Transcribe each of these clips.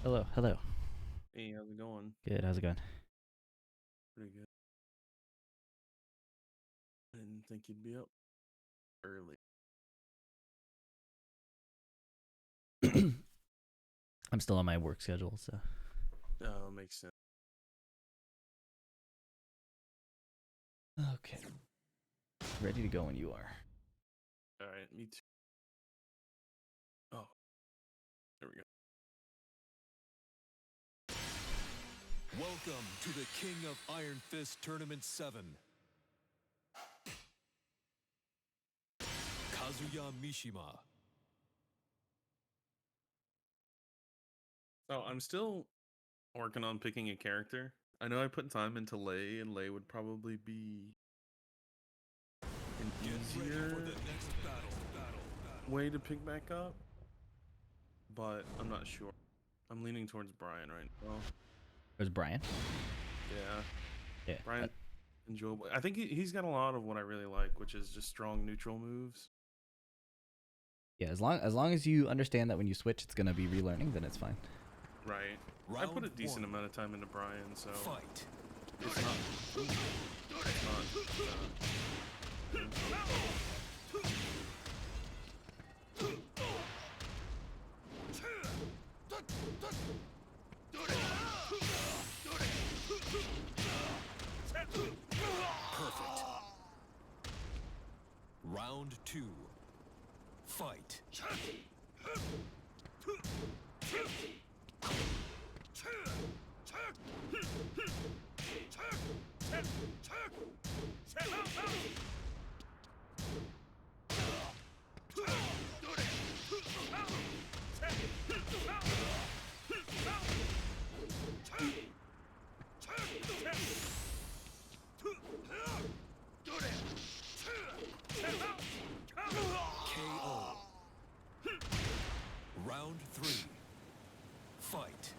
Hello, hello. Hey, how's it going? Good, how's it going? Pretty good. I didn't think you'd be up early. I'm still on my work schedule, so. Oh, makes sense. Okay. Ready to go when you are. All right, me too. Oh, there we go. Welcome to the King of Iron Fist Tournament 7. Kazuya Mishima. So I'm still working on picking a character. I know I put time into Lei, and Lei would probably be an Get ready for easier the next battle. way to pick back up, but I'm not sure. I'm leaning towards Brian right now. There's Brian. Yeah, Yeah. Brian, enjoyable. I think he's got a lot of what I really like, which is just strong neutral moves. Yeah, as long as you understand that when you switch it's gonna be relearning, then it's fine. Right. I put Round a decent 1. amount of time into Brian, so Fight. it's not. It's not. Perfect. Round 2. Fight. KO. Round 3. Fight.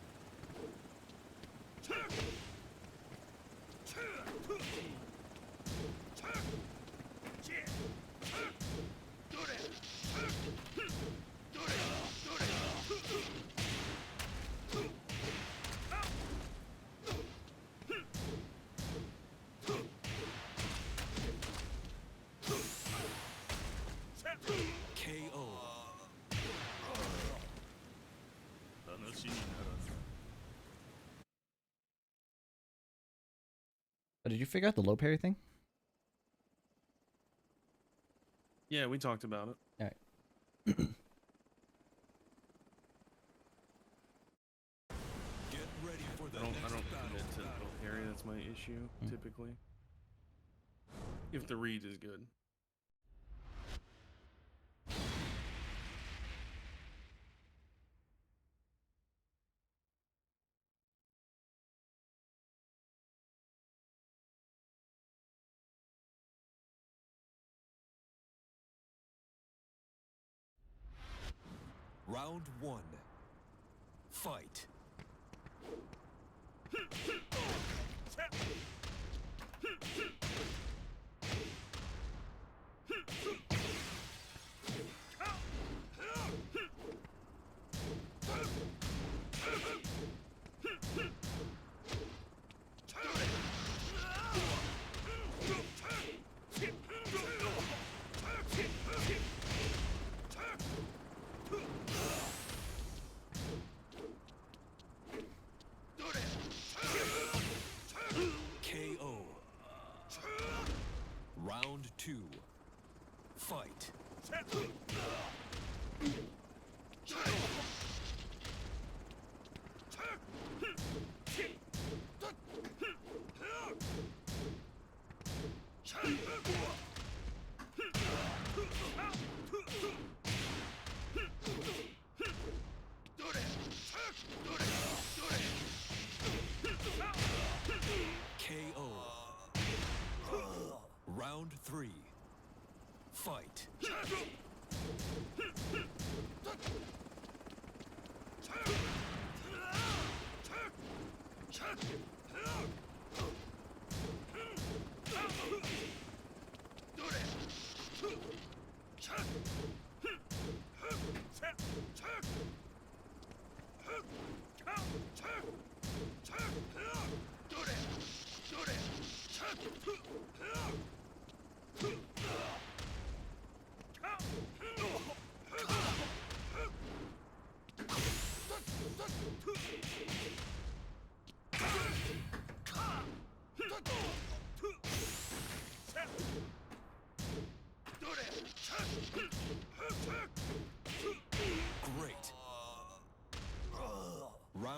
KO. But did you figure out the low parry thing? Yeah, we talked about it. Alright. Get ready for the I don't next commit to battle. both area. That's my issue typically. If the read is good. Round 1. Fight. KO. Round 2. Fight. KO. Round 3. Fight.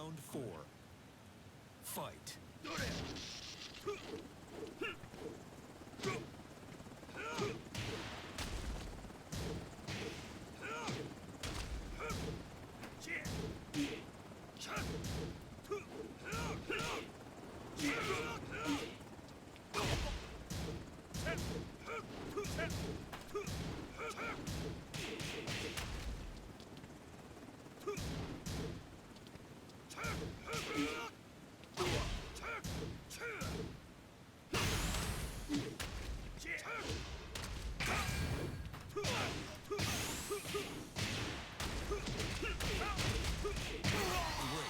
Round 4. Fight.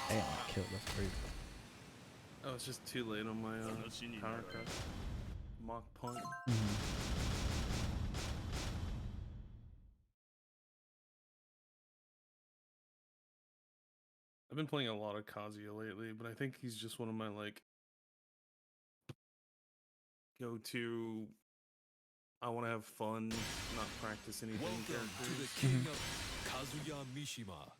Damn, that killed. That's crazy. Oh, it's just too late on my power crush. Mock punt. I've been playing a lot of Kazuya lately, but I think he's just one of my like go-to. I want to have fun, not practice anything. Welcome to characters. the king of Kazuya Mishima.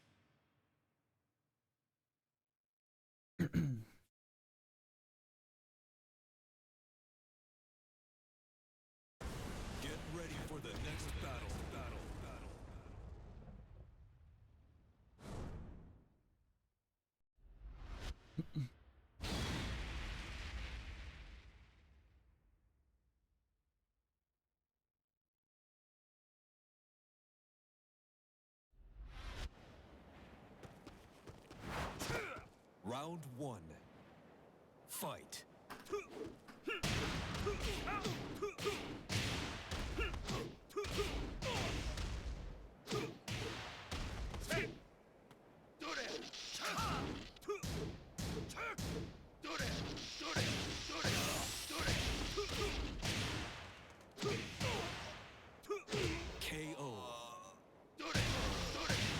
Get ready for the next battle. Round 1. Fight. KO.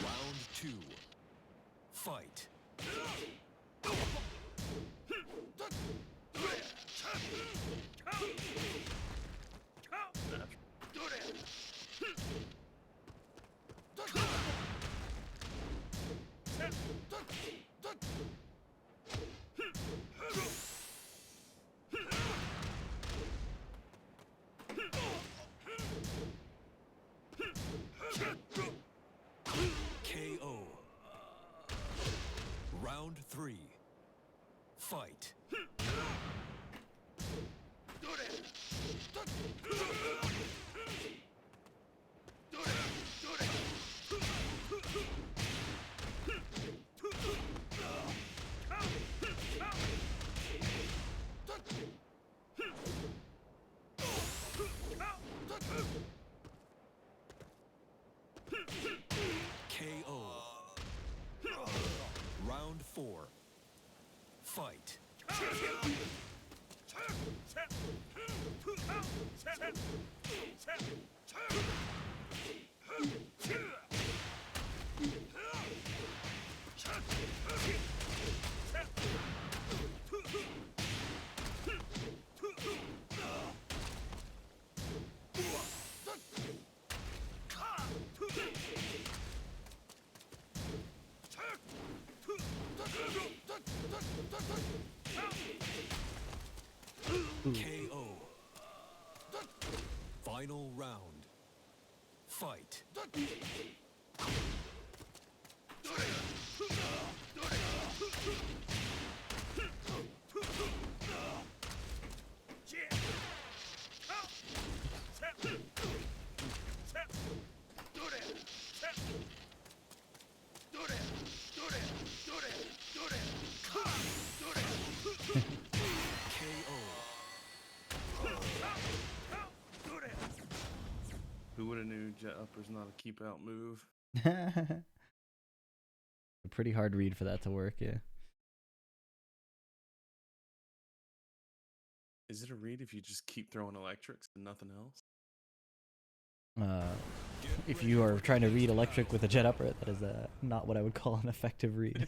Round 2. Fight. KO. Round 3. Fight. KO. Round 4. Fight. KO. Final round. Fight. Who would have knew jet upper's not a keep out move? A pretty hard read for that to work, yeah. Is it a read if you just keep throwing electrics and nothing else? If you are trying to read electric with a jet upper, that is not what I would call an effective read.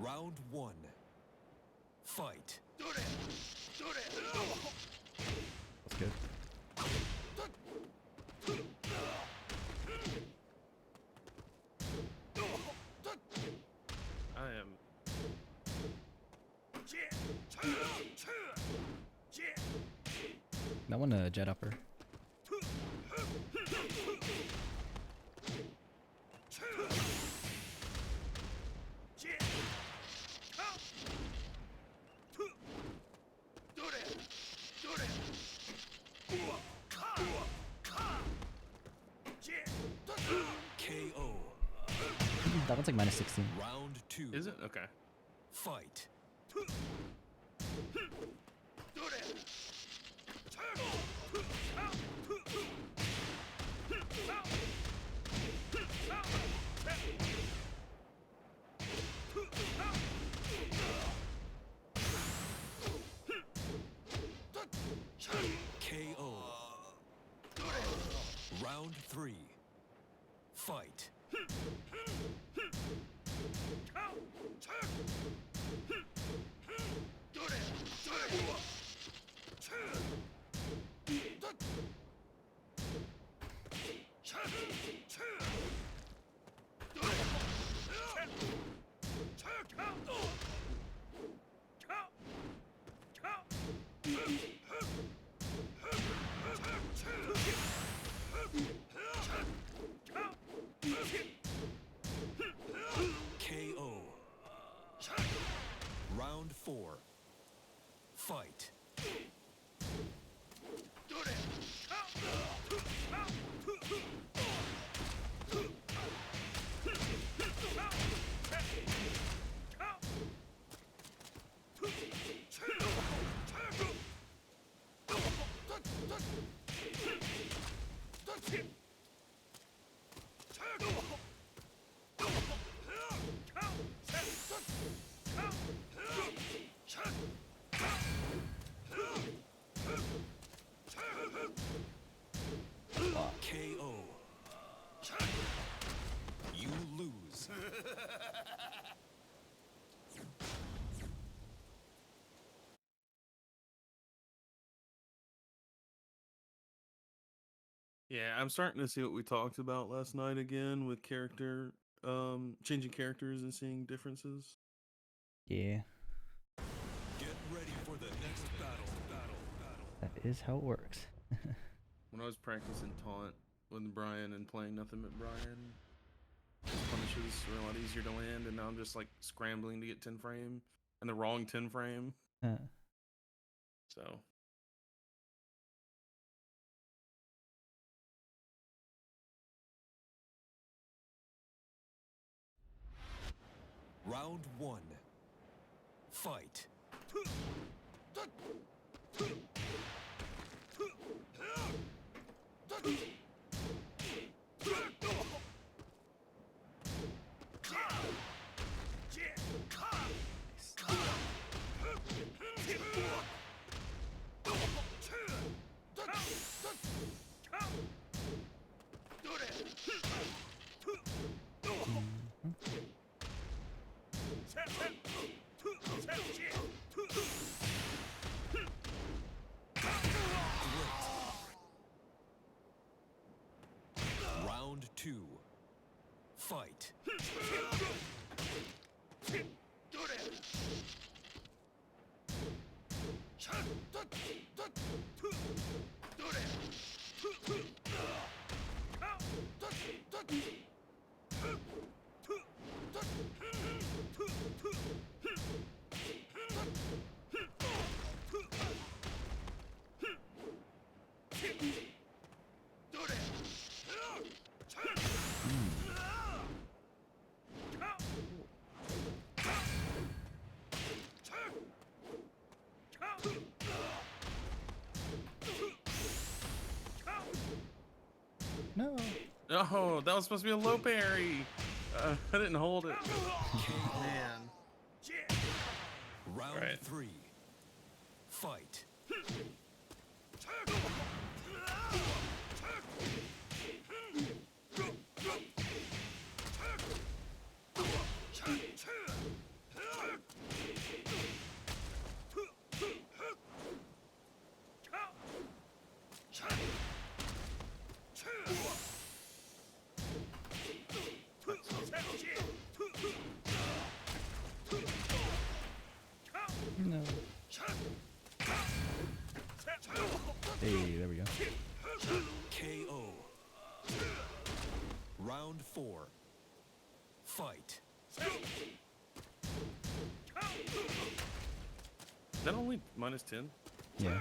Round one. Fight. That's good. I am. That one a jet upper. KO. That one's like minus 16. Round two. Is it? Okay. Fight. KO. Round three. Fight. KO. Round four. Fight. KO. You lose. Yeah, I'm starting to see what we talked about last night again with character, changing characters and seeing differences. Yeah, Get ready for the next battle. that is how it works. When I was practicing taunt with Brian and playing nothing but Brian, his punishes were a lot easier to land, and now I'm just like scrambling to get 10 frame and the wrong 10 frame. So Round one. Fight. Round two. Fight. No. oh, that was supposed to be a low parry. I didn't hold it. Man. Round Right. three. Fight. Hey, there we go. KO. Round 4. Fight. Is that only -10? Yeah.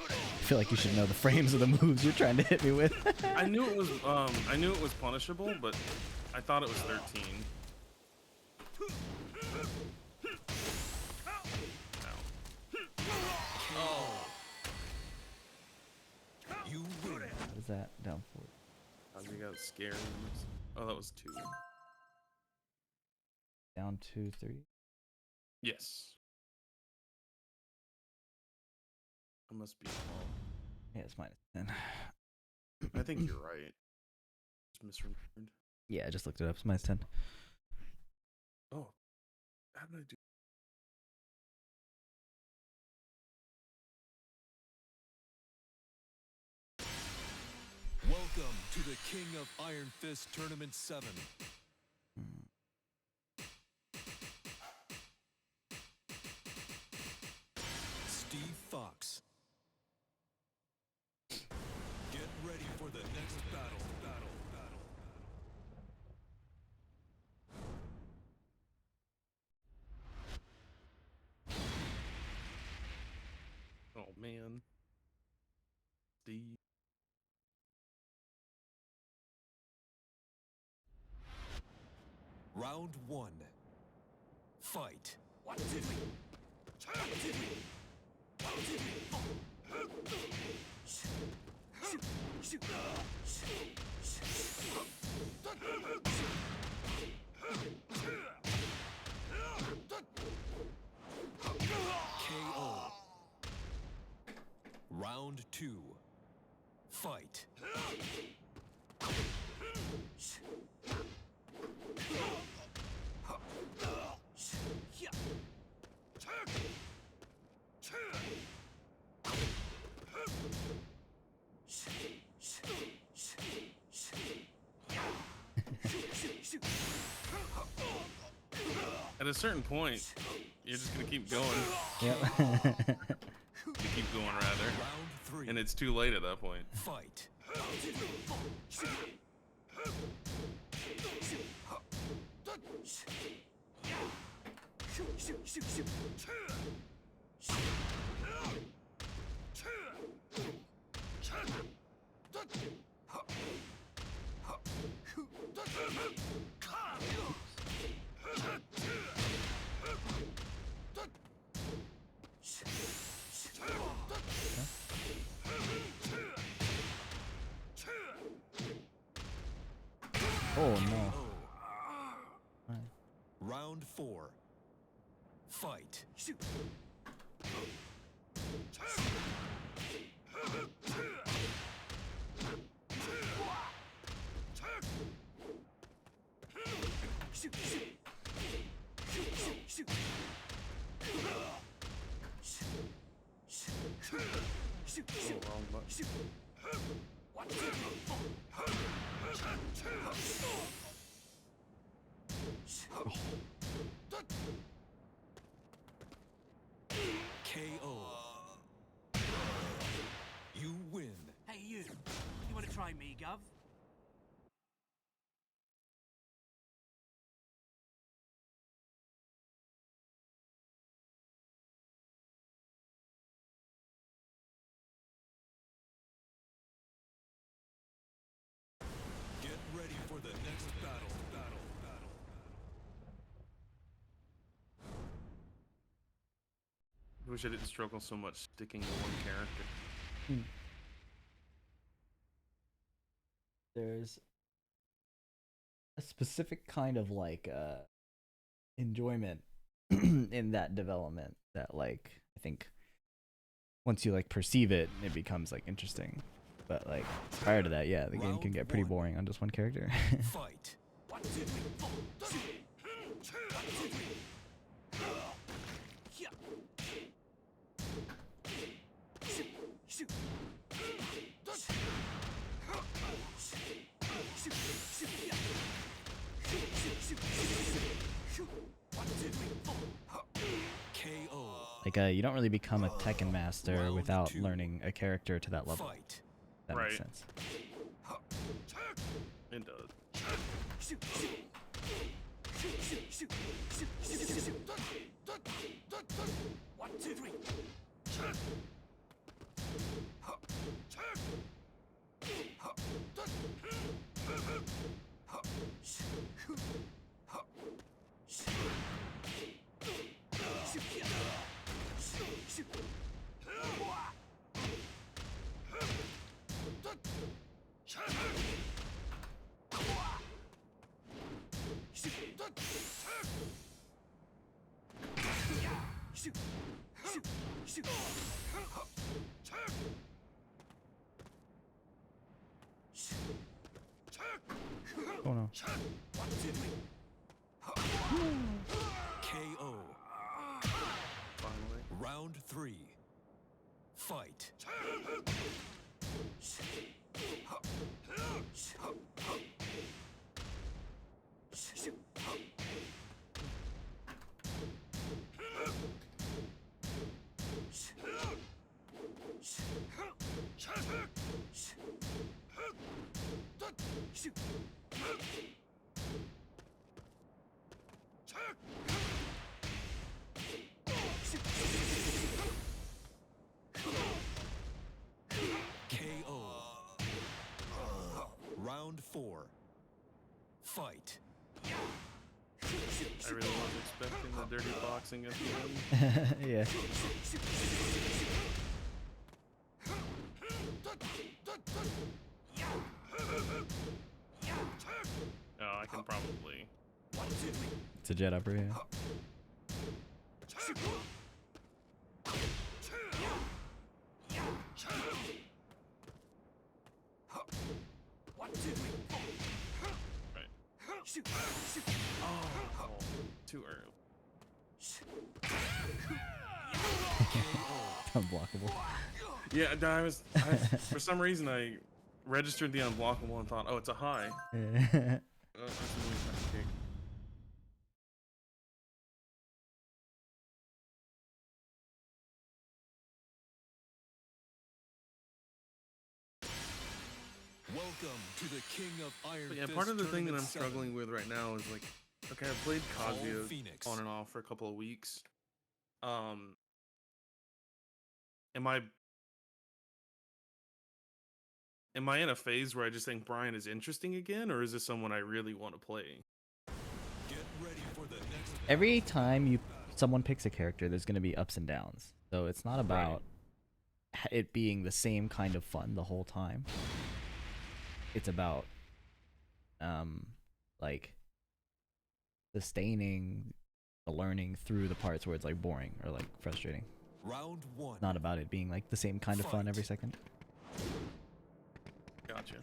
I feel like you should know the frames of the moves you're trying to hit me with. I knew it was punishable, but I thought it was 13. Oh. You win. What is that? Down 4. How'd you got scared? Oh, that was 2. Down 2, 3. Yes. I must be wrong. Yeah, it's -10. I think you're right. Just misremembered. Yeah, I just looked it up. It's -10. Oh, how did I do? Welcome to the King of Iron Fist Tournament 7. Steve Fox. Get ready for the next battle. Oh man. Steve. Round 1. Fight. KO. Round 2. Fight. At a certain point, you're just gonna keep going. Yep. You keep going rather, Round 3. and it's too late at that point. Fight. Oh no. Round 4. Fight. Oh, wrong button. KO. You win. Hey, you. You want to try me, Gov? Get ready for the next battle. I wish I didn't struggle so much sticking to one character. There's a specific kind of like enjoyment in that development that like I think once you like perceive it, it becomes like interesting. But like prior to that, yeah, the game can get pretty boring on just one character. Fight. KO. Like you don't really become a Tekken master Round without 2. learning a character to that level. Fight. That makes Right. sense. It does. One, two, three. Oh no. KO. Finally. Round 3. Fight. KO. Round 4. Fight. I really was expecting the dirty boxing at the end. Yeah. Oh, I can probably. It's a jet upper, yeah. Right. Oh, too early. Unblockable. Yeah, for some reason I registered the unblockable and thought, oh, it's a high. Yeah. That's a really tough kick. Welcome to the King of Iron But yeah, Fist part of the thing that I'm Tournament 7. struggling with right now is like, okay, I've played Paul Kazuya Phoenix. on and off for a couple of weeks. Am I in a phase where I just think Brian is interesting again, or is this someone I really want to play? Get ready for the next Every time someone picks a character, there's gonna be ups and downs. So it's not about it being the same kind of fun the whole time. It's about like sustaining the learning through the parts where it's like boring or like frustrating. round 1. Not about it being like the same kind of fun every second. Gotcha.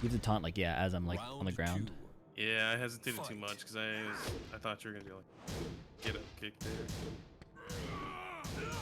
You have to taunt like as I'm like on the Round ground. 2. Yeah, I hesitated too Fight. much because I thought you were gonna do like get up kick there. Oh shit.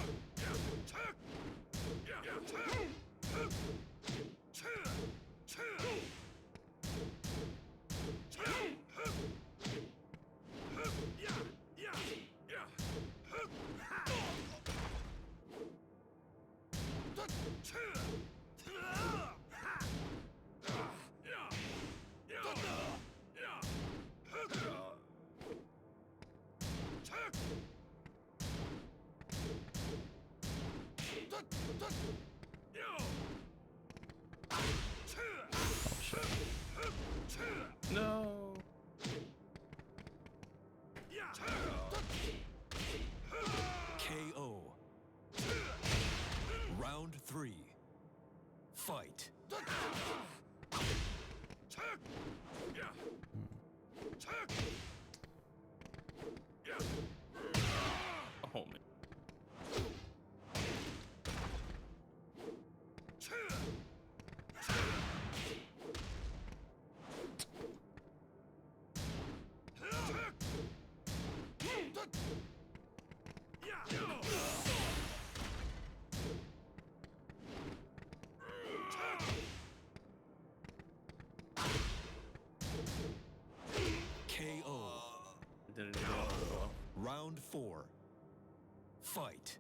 No. KO. Fight. Oh man. KO. Didn't even know it well. Round 4. Fight.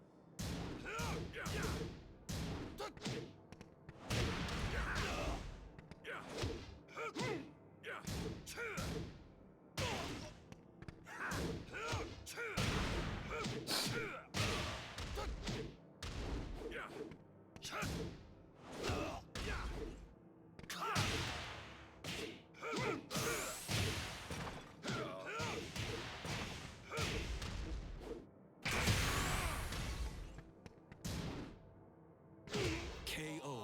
KO.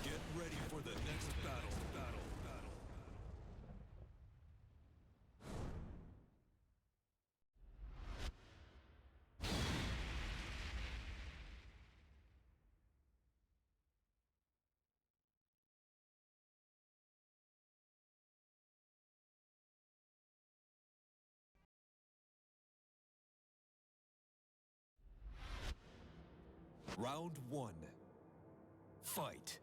Get ready for the next battle. Round 1. Fight.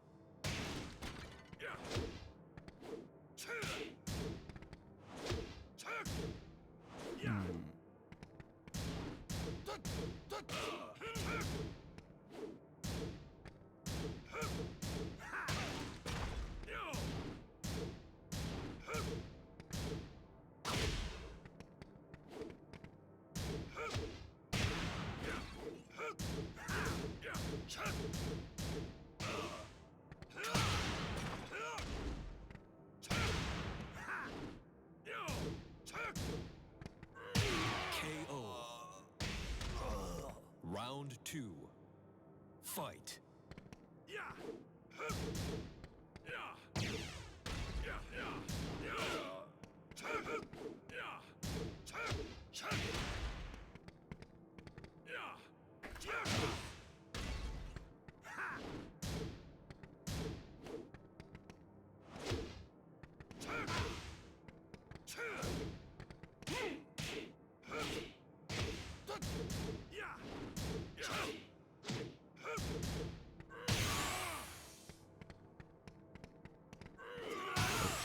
KO. Round 2. Fight.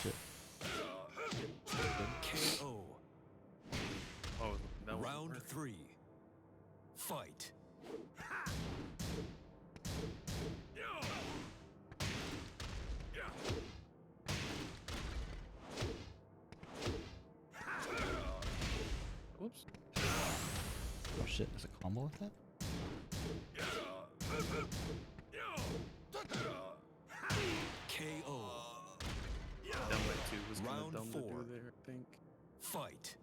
Shit. KO. Oh, that was Round 3. Fight. Whoops. Oh shit, there's a combo with that? KO. Down by 2 was kind Round of dumb to 4. do there, I think. Fight.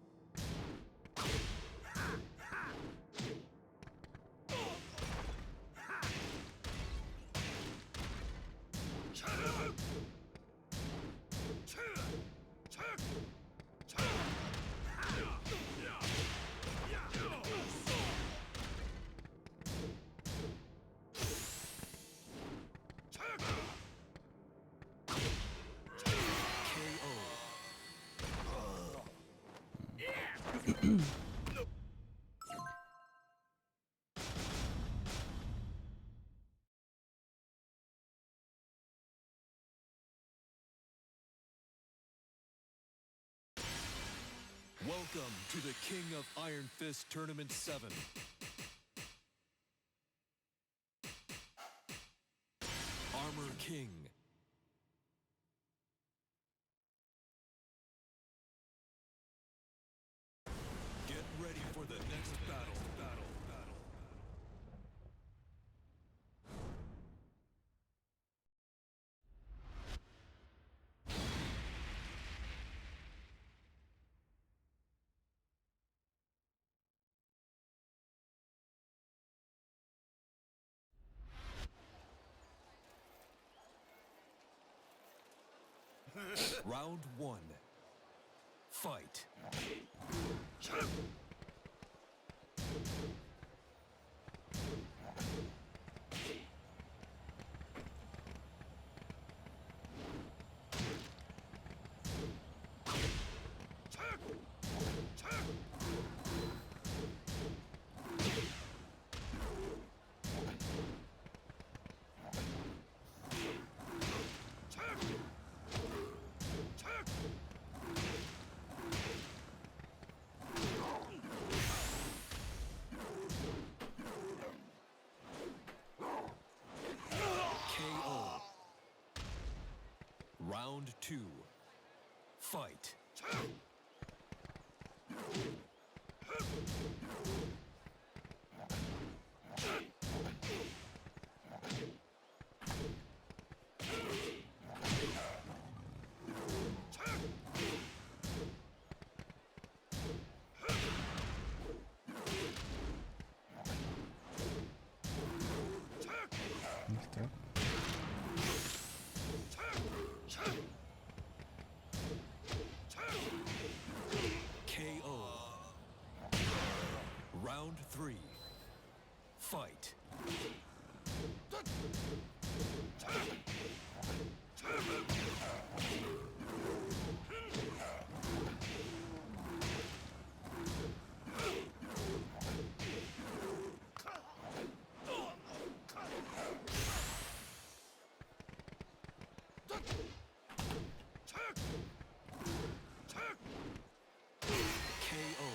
Welcome to the King of Iron Fist Tournament 7. Armor King. Get ready for the next battle. Round one. Fight. KO. Round two. Fight. Okay. KO. Round three. Fight. KO.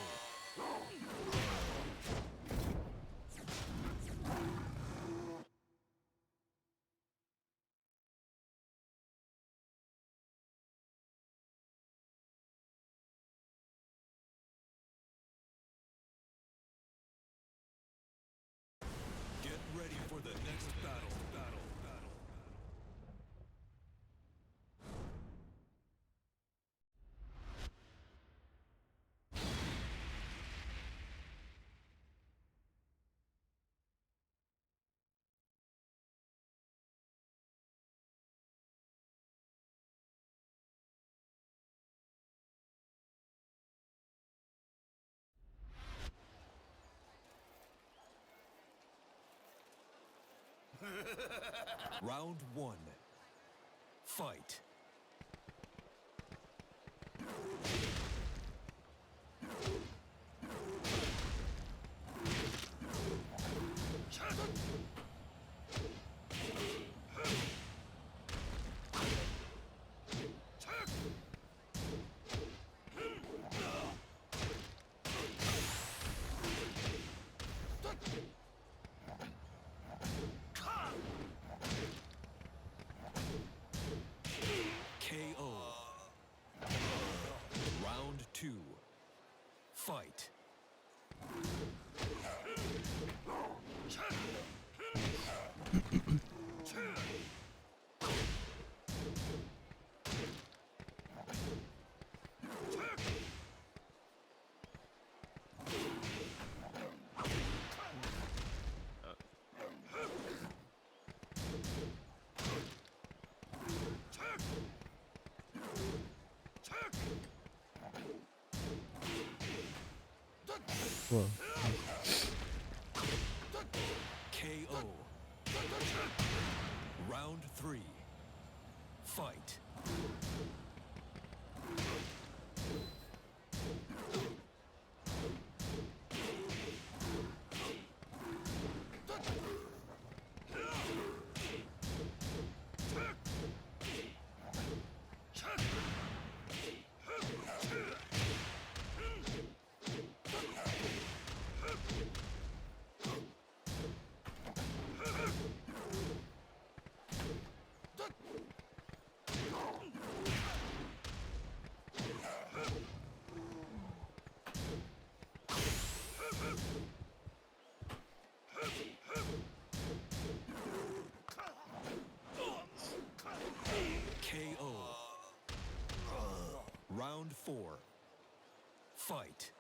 Get ready for the next battle. Round one. Fight. KO. Round two. Fight. Whoa. KO. Round three. Fight. KO. Round four. Fight.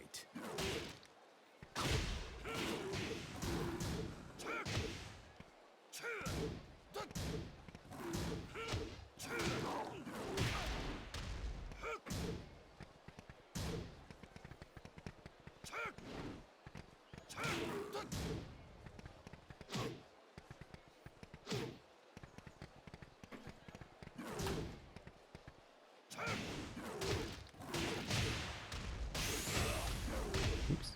Fight. Oops.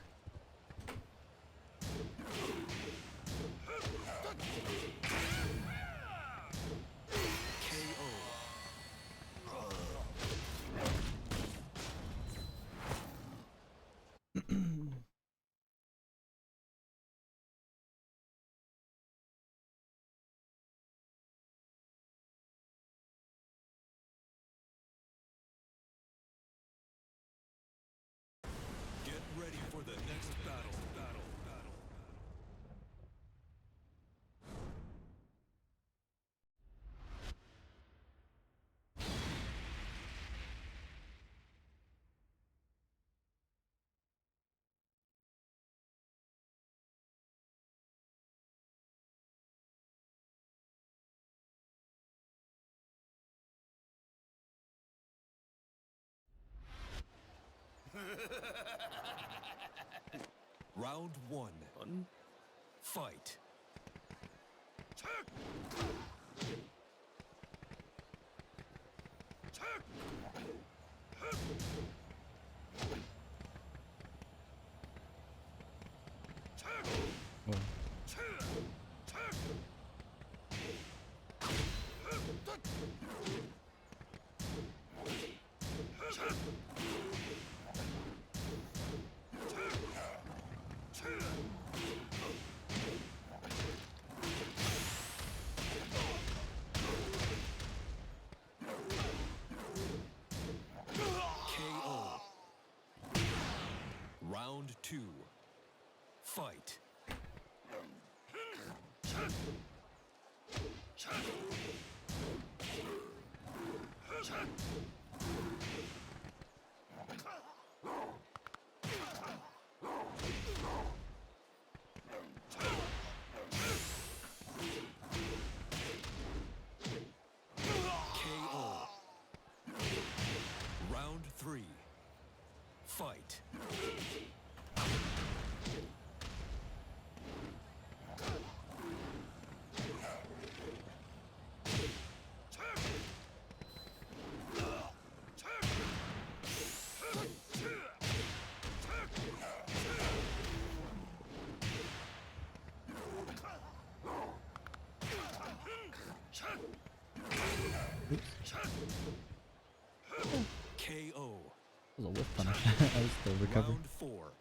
Get ready for the next battle. Round 1. Button. Fight. Whoa. KO. Round 2. Fight. KO. Round 3. Fight. KO. That was a whiff punish. I was still recovering. Round 4.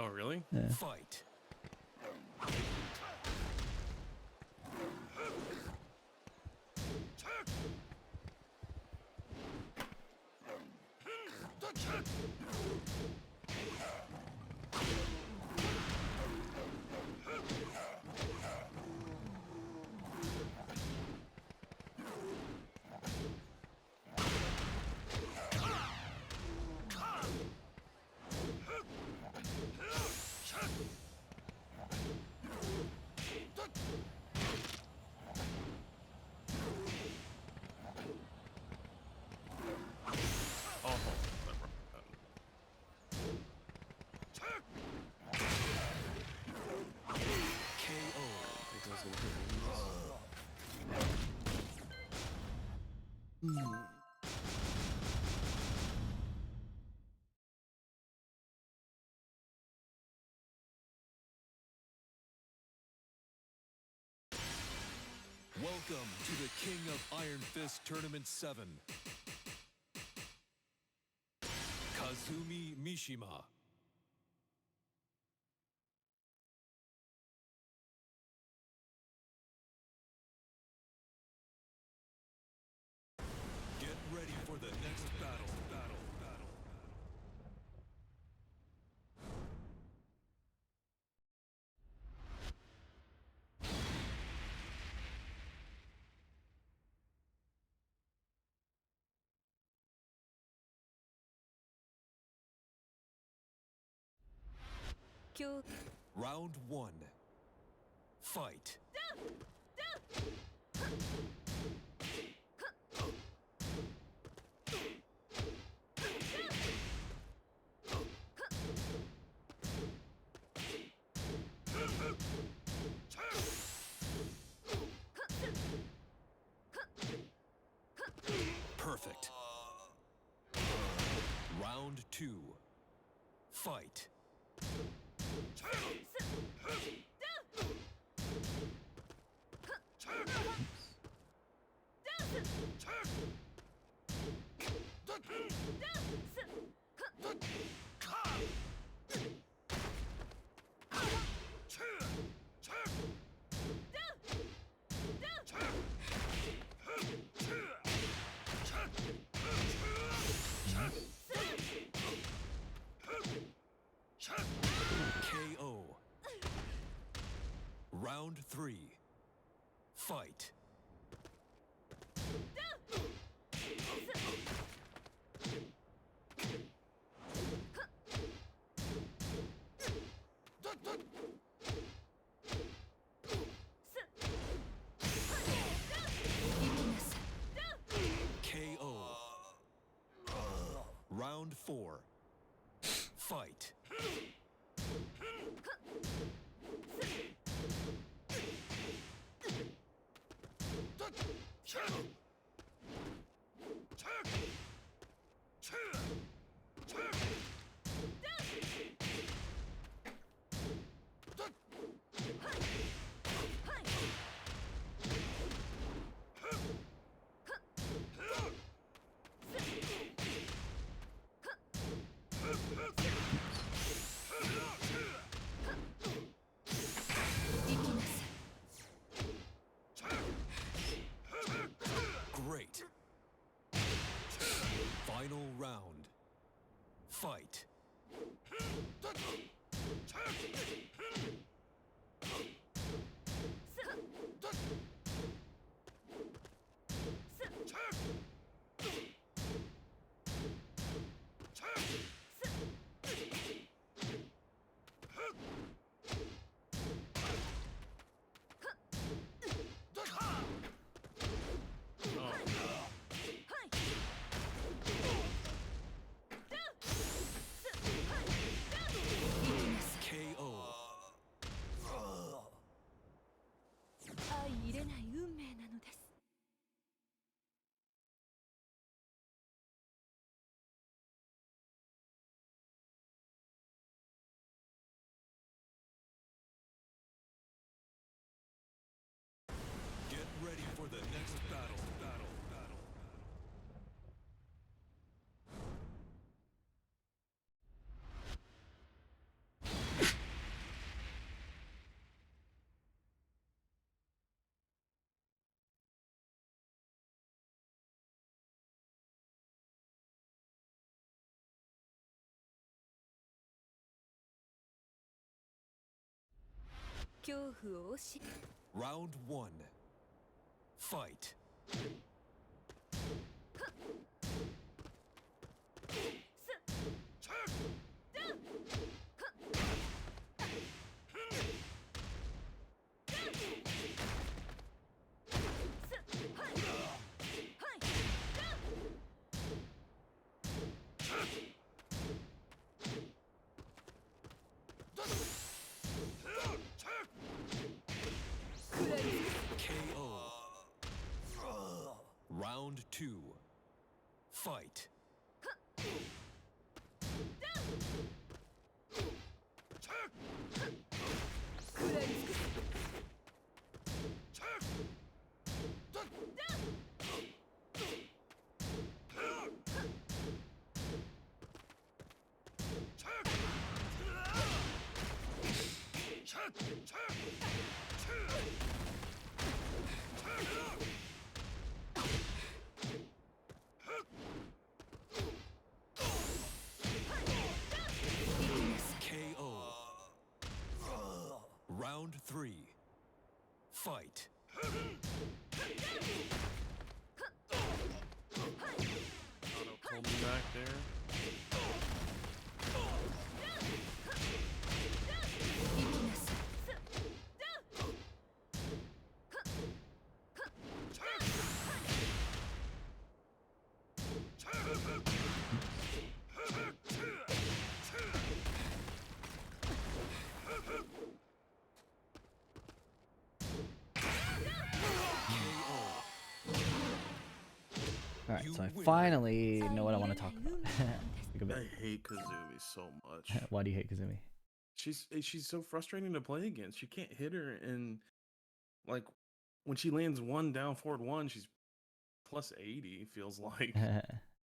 Oh, really? Yeah. Fight. Oh, KO. Welcome to the King of Iron Fist Tournament 7. Kazumi Mishima. Get ready for the next battle. Round 1. Fight. Perfect. Round 2. Fight. KO. Round 3. Fight. KO. Round 4. Fight. Great. Final round. Fight. KO. 相入れない運命なのです。Get ready for the next battle. Round 1. Fight. KO. Round 2. Fight. KO. Round 3. Fight. Pull me back there. All right, You so I win. finally know what I want to talk about. Think of I it. hate Kazumi so much. Why do you hate Kazumi? She's so frustrating to play against. You can't hit her, and like when she lands one down forward one, she's plus 80. Feels like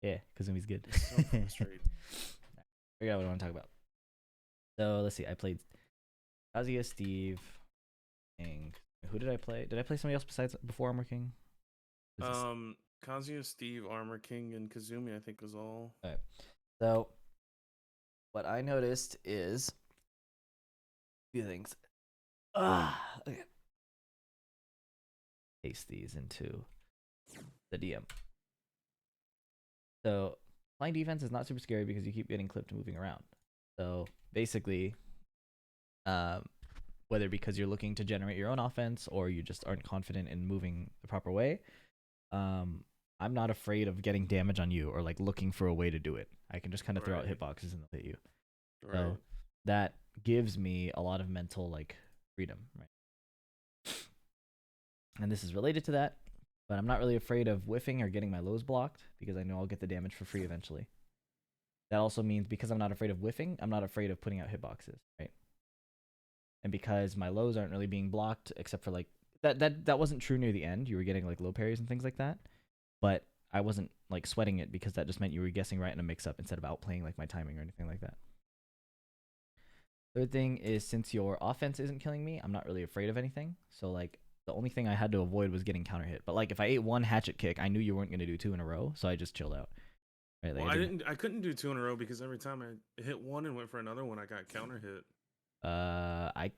Yeah, Kazumi's good. it's so frustrating. Figure out what I want to talk about. So let's see. I played Kazuya, Steve, and who did I play? Did I play somebody else besides before Armor King? Was this- Kazuya, Steve, Armor King, and Kazumi, I think was all. Alright. So what I noticed is a few things. Okay. Paste these into the DM. So playing defense is not super scary because you keep getting clipped and moving around. So basically, whether because you're looking to generate your own offense or you just aren't confident in moving the proper way, I'm not afraid of getting damage on you or like looking for a way to do it. I can just kind of throw out Right. hitboxes and they'll hit you. Right. So that gives me a lot of mental like freedom, right? And this is related to that, but I'm not really afraid of whiffing or getting my lows blocked because I know I'll get the damage for free eventually. That also means because I'm not afraid of whiffing, I'm not afraid of putting out hitboxes, right? And because my lows aren't really being blocked except for like that wasn't true near the end. You were getting like low parries and things like that. But I wasn't like sweating it because that just meant you were guessing right in a mix up instead of outplaying like my timing or anything like that. Third thing is since your offense isn't killing me, I'm not really afraid of anything. So like the only thing I had to avoid was getting counter hit. But like if I ate one hatchet kick, I knew you weren't going to do two in a row, so I just chilled out. Right? Like Well, I couldn't do two in a row because every time I hit one and went for another one, I got counter hit. I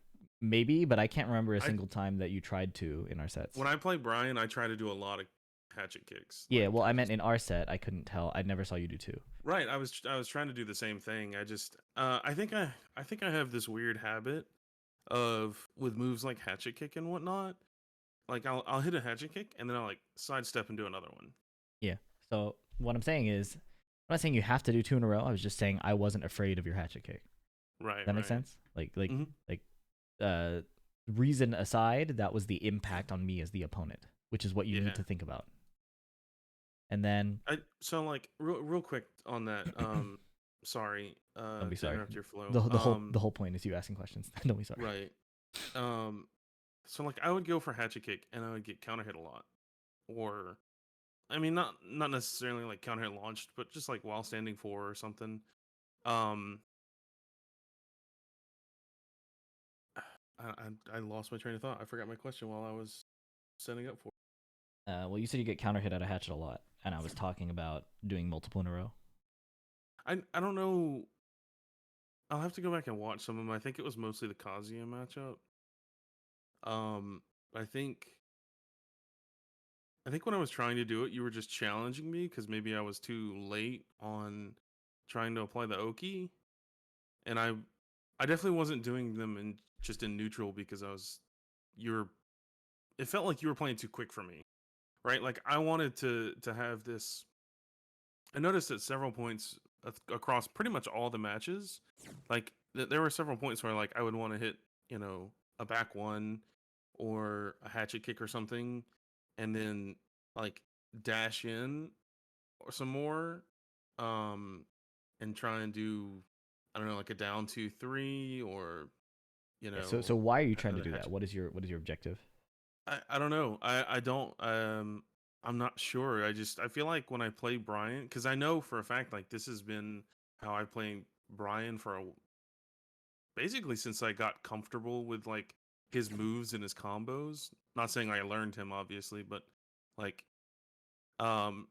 maybe, but I can't remember a I- single time that you tried to in our sets. When I play Brian, I try to do a lot of hatchet kicks. Yeah, like, well, I meant in our set, I couldn't tell. I never saw you do two. Right. I was trying to do the same thing. I just I think I have this weird habit of with moves like hatchet kick and whatnot. Like I'll hit a hatchet kick and then I'll like sidestep and do another one. Yeah. So what I'm saying is, I'm not saying you have to do two in a row. I was just saying I wasn't afraid of your hatchet kick. Right. That makes sense? Like Mhm. reason aside, that was the impact on me as the opponent, which is what you Yeah. need to think about. And then So like real quick on that. Sorry. don't be to sorry. interrupt your flow. The whole point is you asking questions. Don't be sorry. Right. So like I would go for hatchet kick and I would get counter hit a lot. Or I mean not necessarily like counter hit launched, but just like while standing for or something. Um I lost my train of thought. I forgot my question while I was setting up for Well, you said you get counter hit out of hatchet a lot, and I was talking about doing multiple in a row. I don't know. I'll have to go back and watch some of them. I think it was mostly the Kazuya matchup. Um I think when I was trying to do it, you were just challenging me because maybe I was too late on trying to apply the Oki, and I definitely wasn't doing them in neutral because you were. It felt like you were playing too quick for me, right? Like I wanted to have this. I noticed at several points across pretty much all the matches, like there were several points where like I would want to hit a back one or a hatchet kick or something, and then like dash in or some more, um, and try and do I don't know like a down 2-3 or Yeah, so why are you trying to another do that? hatchet. What is your objective? I don't know. I don't I'm not sure. I feel like when I play Brian, because I know for a fact like this has been how I play Brian for basically since I got comfortable with like his moves and his combos. Not saying I learned him obviously, but like um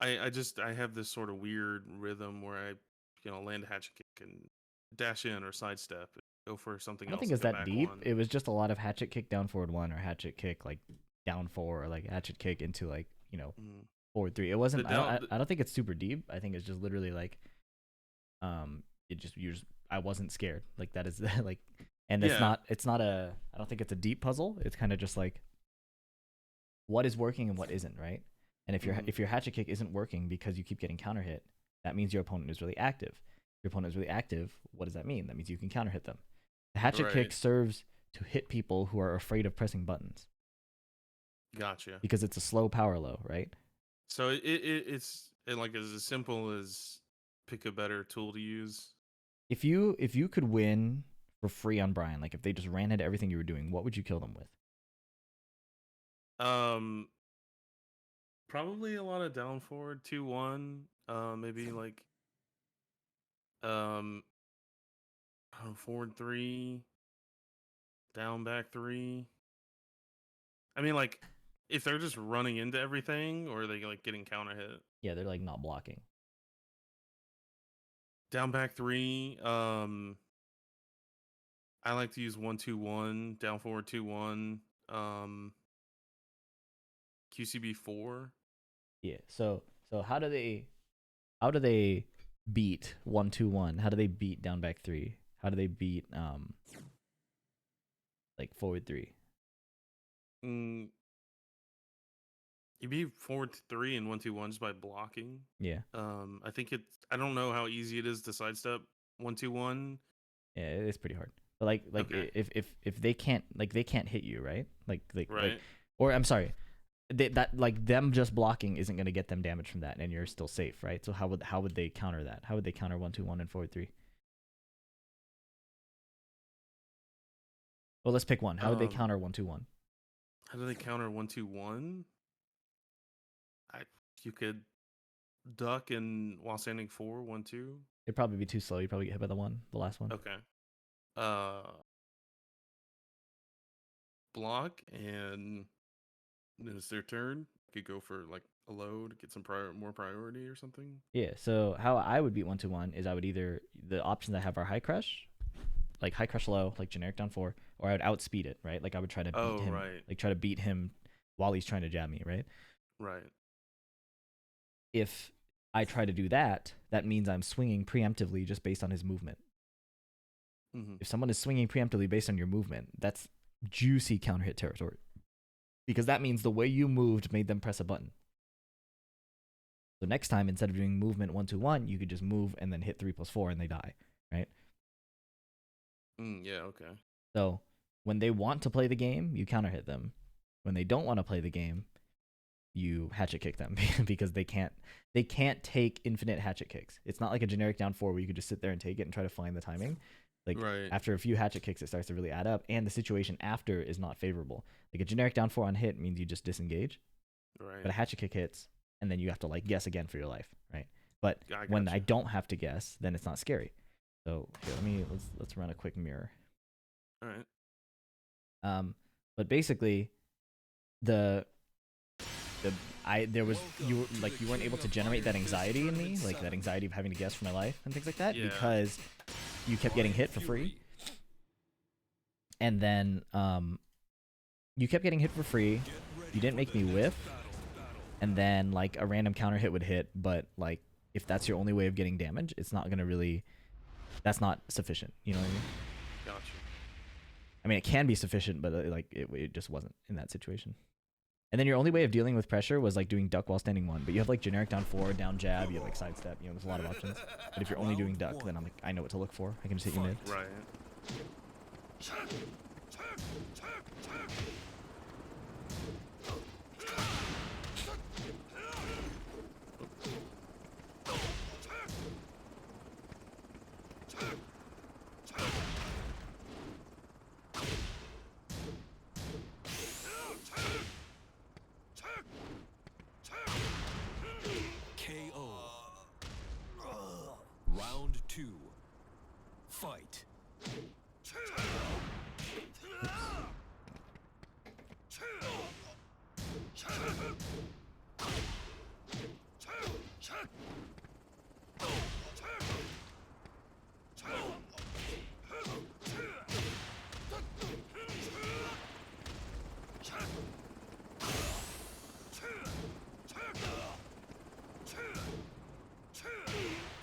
I have this sort of weird rhythm where I land a hatchet kick and dash in or sidestep, go for something I don't else think it's like a that back deep. one. It was just a lot of hatchet kick down forward one or hatchet kick like down four or like hatchet kick into like Mm. forward three. It wasn't. down- I don't think it's super deep. I think it's just literally like I wasn't scared. Like that is like, and it's Yeah. not. It's not a. I don't think it's a deep puzzle. It's kind of just like what is working and what isn't, right? And Mhm. if your hatchet kick isn't working because you keep getting counter hit, that means your opponent is really active. If your opponent is really active, what does that mean? That means you can counter hit them. The hatchet kick Right. serves to hit people who are afraid of pressing buttons Gotcha. because it's a slow power low, right? So it's like as simple as pick a better tool to use. If you could win for free on Brian, like if they just ran into everything you were doing, what would you kill them with? Um, Probably a lot of down forward 2-1. Maybe like um, forward 3, down back 3. I mean, like if they're just running into everything, or are they like getting counter hit? Yeah, they're like not blocking. Down back 3. I like to use 1-2-1, down forward 2-1. QCB 4. Yeah. So how do they beat 1-2-1? How do they beat down back 3? How do they beat like forward 3? Mm, you be forward 3 and 1-2-1 just by blocking. Yeah. I think I don't know how easy it is to sidestep 1-2-1. Yeah, it's pretty hard. But like Okay. if they can't hit you, right? Like Right. or I'm sorry, that like them just blocking isn't going to get them damage from that, and you're still safe, right? So how would they counter that? How would they counter 1-2-1 and forward 3? Well, let's pick one. How would they counter 1-2-1? How do they counter 1-2-1? You could duck and while standing 4-1-2. It'd probably be too slow. You'd probably get hit by the last one. Okay. Block, and then it's their turn. Could go for like a load, get some more priority or something. Yeah. So how I would beat 1-2-1 is I would either the options I have are high crush, like high crush low, like generic down 4, or I would outspeed it, right? Like I would try to beat him, Right. like try to beat him while he's trying to jab me, right? Right. If I try to do that, that means I'm swinging preemptively just based on his movement. Mm-hmm. If someone is swinging preemptively based on your movement, that's juicy counter hit territory. Because that means the way you moved made them press a button. So next time, instead of doing movement 1-2-1, you could just move and then hit 3+4 and they die, right? Yeah, okay. So when they want to play the game, you counter hit them. When they don't want to play the game, you hatchet kick them because they can't take infinite hatchet kicks. It's not like a generic down 4 where you could just sit there and take it and try to find the timing. Like right. After a few hatchet kicks, it starts to really add up, and the situation after is not favorable. Like a generic down 4 on hit means you just disengage, Right. but a hatchet kick hits, and then you have to like guess again for your life, right? But I when gotcha. I don't have to guess, then it's not scary. So here, let's run a quick mirror. All right. But basically, there was you weren't able to generate that anxiety in me, like that anxiety of having to guess for my life and things like that, Yeah. because you kept getting hit for free, and then you kept getting hit for free. You didn't make me whiff, and then like a random counter hit would hit, but like if that's your only way of getting damage, it's not gonna really. That's not sufficient. You know what I mean? Gotcha. I mean, it can be sufficient, but like it just wasn't in that situation. And then your only way of dealing with pressure was like doing duck while standing 1. But you have like generic down 4, down jab, you have like sidestep, there's a lot of options. But if you're only doing duck, then I'm like, I know what to look for. I can just hit you mid. Right. KO. Round 2. Fight.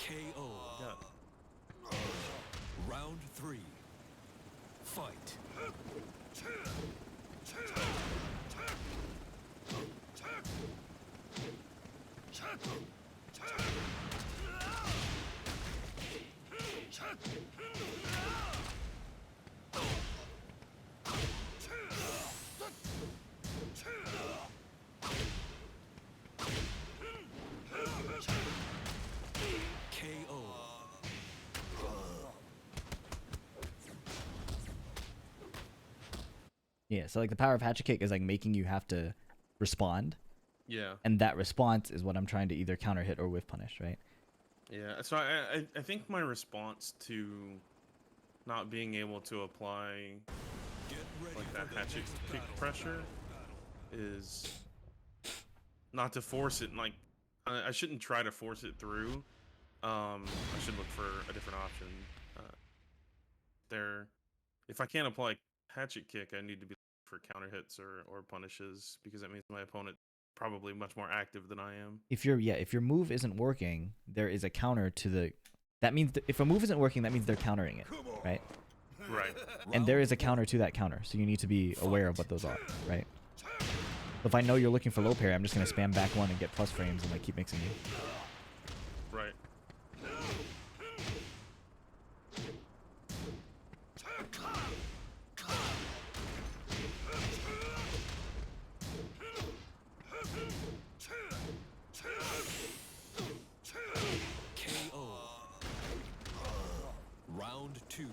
KO. Yeah. Round 3. Fight. Yeah, so like the power of hatchet kick is like making you have to respond, Yeah. and that response is what I'm trying to either counter hit or whiff punish, right? Yeah. So I think my response to not being able to apply Get ready like for that the hatchet next kick battle. pressure is not to force it. Like I shouldn't try to force it through. I should look for a different option. Uh, there, if I can't apply hatchet kick, I need to be for counter hits or punishes because that means my opponent probably much more active than I am. If your move isn't working, there is a counter to the. That means if a move isn't working, that means they're countering it, right? Right. And there is a counter to that counter, so you need to be aware of what those are, right? If I know you're looking for low parry, I'm just gonna spam back one and get plus frames and like keep mixing you. Right. KO. Round 2.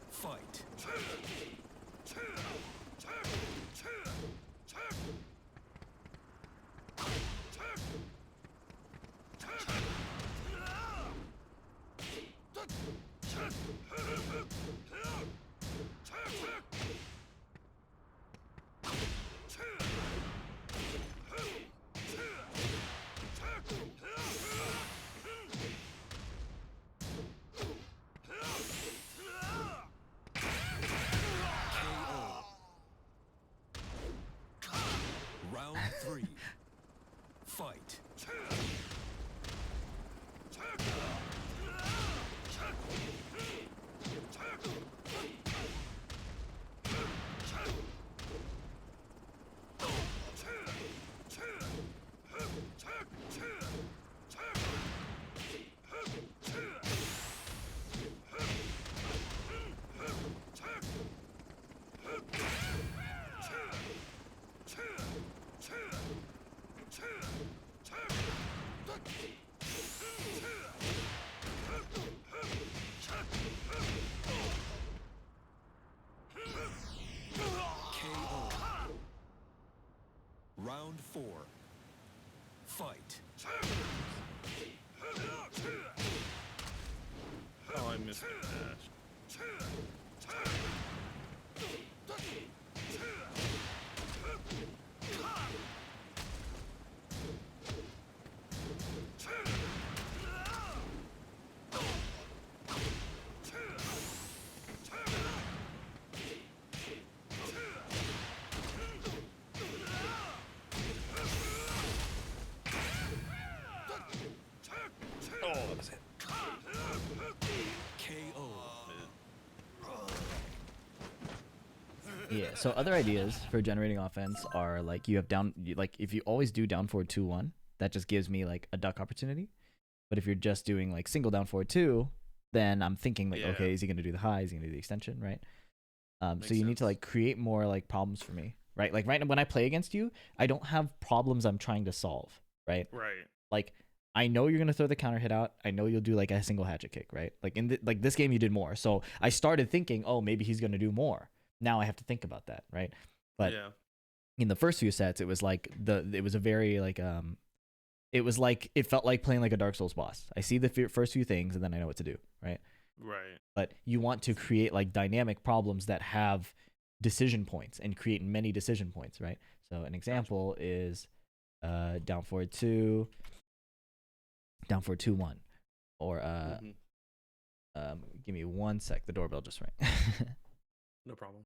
Fight. Round 3. Fight. KO. Round 4. Fight. Oh, I missed the dash. Oh, that was it. KO. Yeah. So other ideas for generating offense are like you have like if you always do down forward 2-1, that just gives me like a duck opportunity. But if you're just doing like single down forward 2, then I'm thinking like, Yeah. okay, is he gonna do the high? Is he gonna do the extension? Right. So Makes you need to sense. like create more like problems for me, right? Like right now when I play against you, I don't have problems I'm trying to solve, right? Right. Like I know you're gonna throw the counter hit out. I know you'll do like a single hatchet kick, right? Like like this game you did more. So I started thinking, oh, maybe he's gonna do more. Now I have to think about that, right? But yeah. in the first few sets, it was like it was a very like it was like it felt like playing like a Dark Souls boss. I see the first few things and then I know what to do, right? Right. But you want to create like dynamic problems that have decision points and create many decision points, right? So an example is down forward 2, down forward 2-1, or Mhm. give me 1 sec. The doorbell just rang. No problem.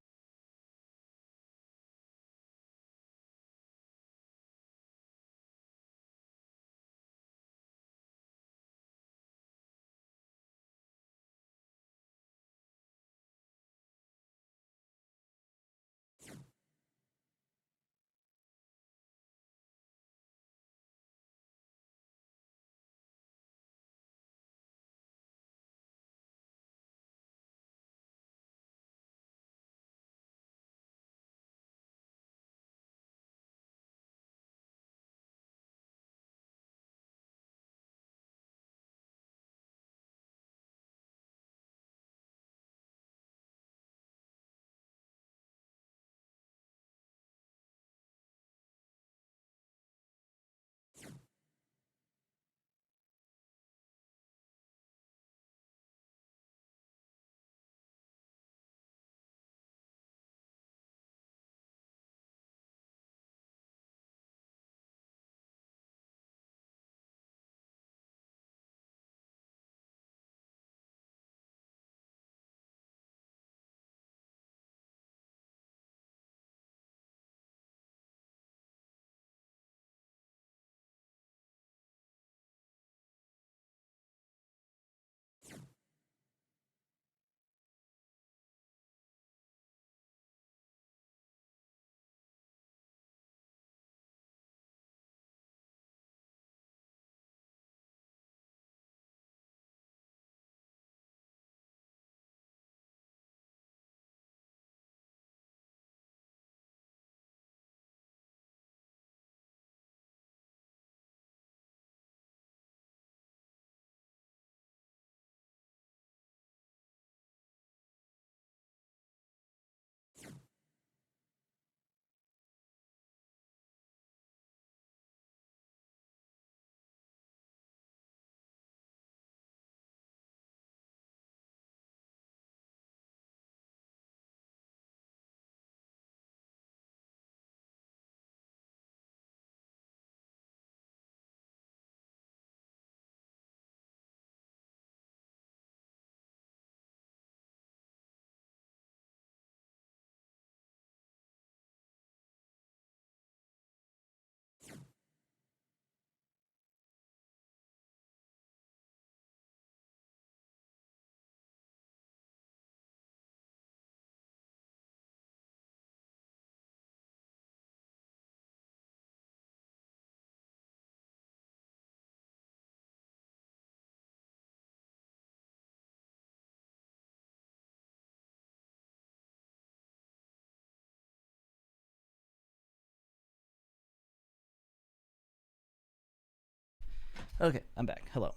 Okay, I'm back. Hello.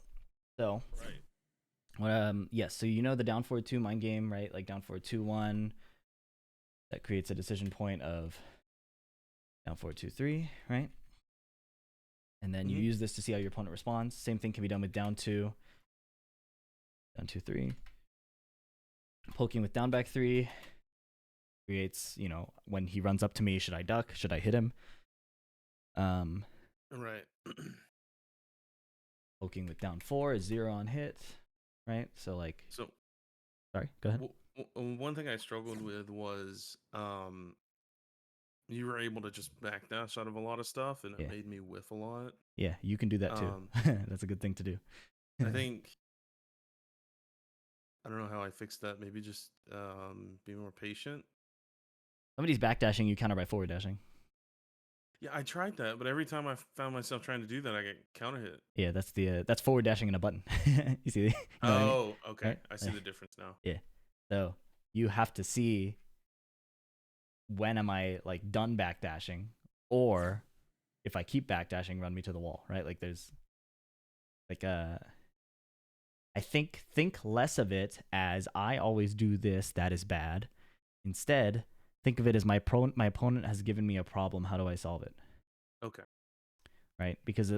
So, Right. yes. So you know the down forward 2 mind game, right? Like down forward 2-1. That creates a decision point of down forward 2-3, right? And then you Mhm. use this to see how your opponent responds. Same thing can be done with down 2, down 2-3. Poking with down back 3 creates, when he runs up to me, should I duck? Should I hit him? Um, Right. Poking with down 4 is 0 on hit, right? So like, So sorry, go ahead. one thing I struggled with was you were able to just backdash out of a lot of stuff, and it Yeah, made me whiff a lot. yeah, you can do that too. Um, That's a good thing to do. I think I don't know how I fixed that. Maybe just be more patient. Somebody's backdashing, you counter by forward dashing. Yeah, I tried that, but every time I found myself trying to do that, I get counter hit. Yeah, that's forward dashing in a button. You see, you know what I mean, Oh, okay. right? I see the difference now. Yeah. So you have to see when am I like done backdashing, or if I keep backdashing, run me to the wall, right? Like there's like I think less of it as I always do this, that is bad. Instead, think of it as my opponent has given me a problem. How do I solve it? Okay. Right? Because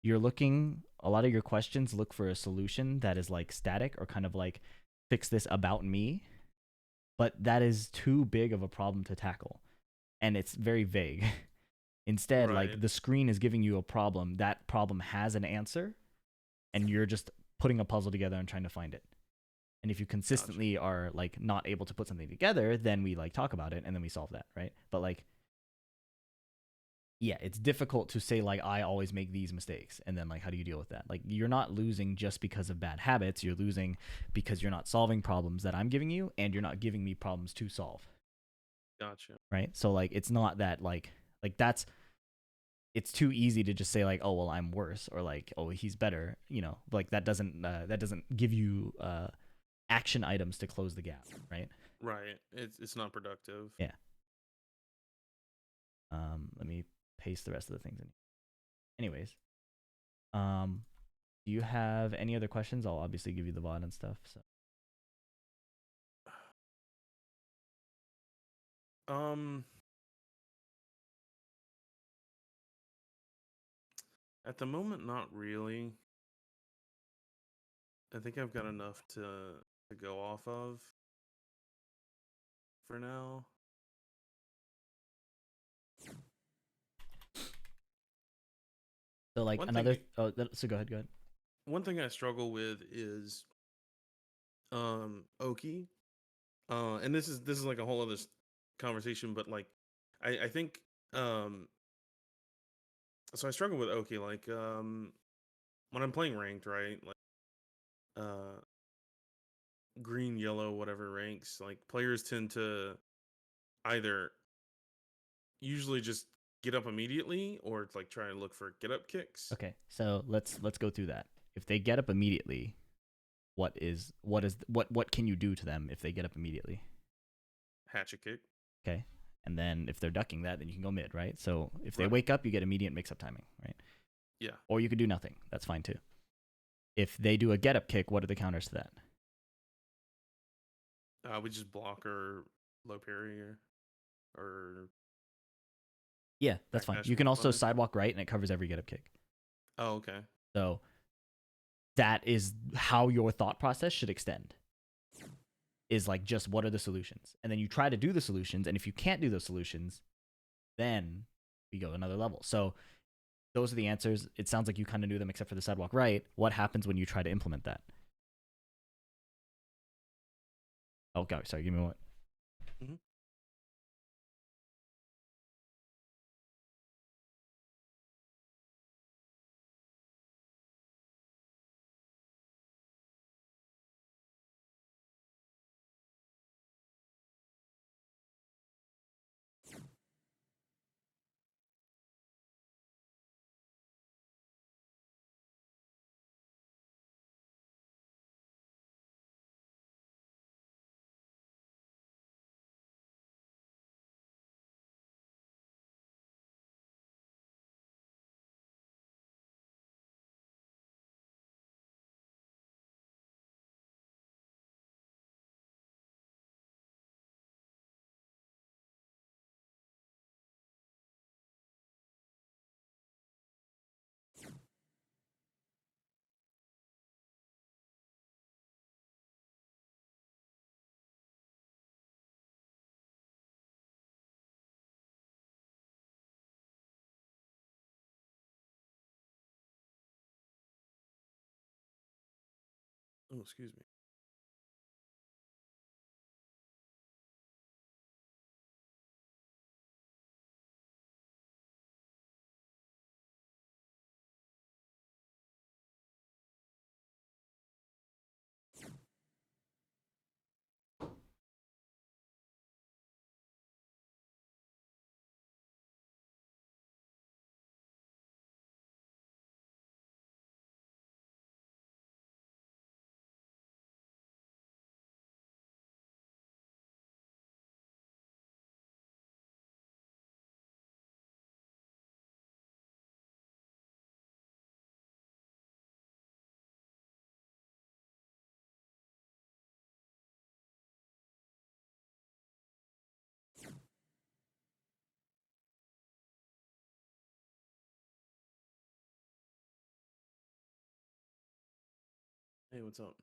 you're looking, a lot of your questions look for a solution that is like static or kind of like fix this about me, but that is too big of a problem to tackle and it's very vague. Instead, Right. like the screen is giving you a problem, that problem has an answer, and you're just putting a puzzle together and trying to find it. And if you Gotcha. consistently are like not able to put something together, then we like talk about it and then we solve that, right? But like, yeah, it's difficult to say like I always make these mistakes and then like how do you deal with that? Like you're not losing just because of bad habits, you're losing because you're not solving problems that I'm giving you and you're not giving me problems to solve, Gotcha. right? So like it's not that like that's it's too easy to just say like oh well I'm worse or like oh he's better, like that doesn't give you action items to close the gap, right? Right. It's not productive. Yeah. Let me paste the rest of the things in. Anyways, um, do you have any other questions? I'll obviously give you the VOD and stuff. So Um, at the moment, not really. I think I've got enough to go off of for now. like One another. thing So go ahead. one thing I struggle with is Oki. And this is like a whole other conversation, but like I think so I struggle with Oki like when I'm playing ranked, right? Like uh green, yellow, whatever ranks, like players tend to either usually just get up immediately or it's like try and look for get up kicks. Okay, so let's go through that. If they get up immediately, what can you do to them if they get up immediately? Hatchet kick. Okay, and then if they're ducking that, then you can go mid, right? So if they Right. wake up, you get immediate mix up timing, right? Yeah. Or you could do nothing. That's fine too. If they do a get up kick, what are the counters to that? We just block or low parry or Yeah, that's fine. backdash You with can the also punish. sidewalk right, and it covers every get up kick. Oh, okay. So that is how your thought process should extend. Is like just what are the solutions, and then you try to do the solutions, and if you can't do those solutions, then we go another level. So those are the answers. It sounds like you kind of knew them except for the sidewalk right. What happens when you try to implement that? Oh, God, sorry. Give me one. Mhm. Oh, excuse me. Hey, what's up?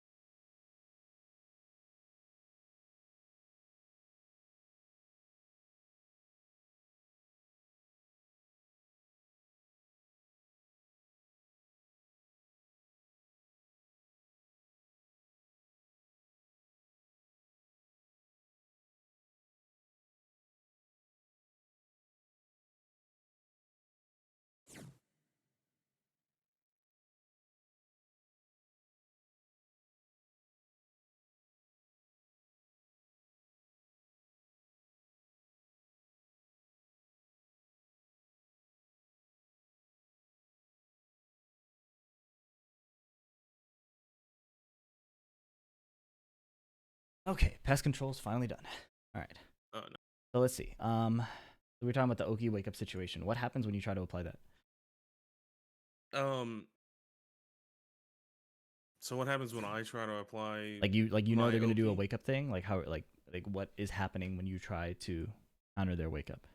Okay, pest control's finally done. All right. No. So let's see. We were talking about the Oki wake up situation. What happens when you try to apply that? So what happens when I try to apply Like you know my they're gonna do a Oki? wake up thing. Like how like what is happening when you try to counter their wake up?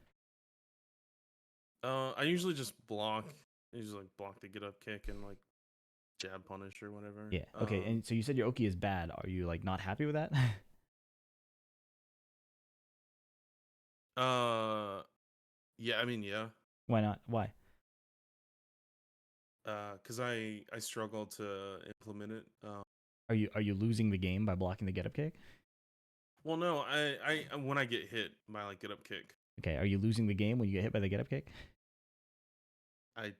I usually just block. I usually like block the get up kick and like jab punish or whatever. Yeah. Okay. And so you said your Oki is bad. Are you like not happy with that? Yeah. I mean, yeah. Why not? Why? Because I struggle to implement it. Are you losing the game by blocking the get up kick? Well, no, I when I get hit by like get up kick, Okay. Are you losing the game when you get hit by the get up kick? I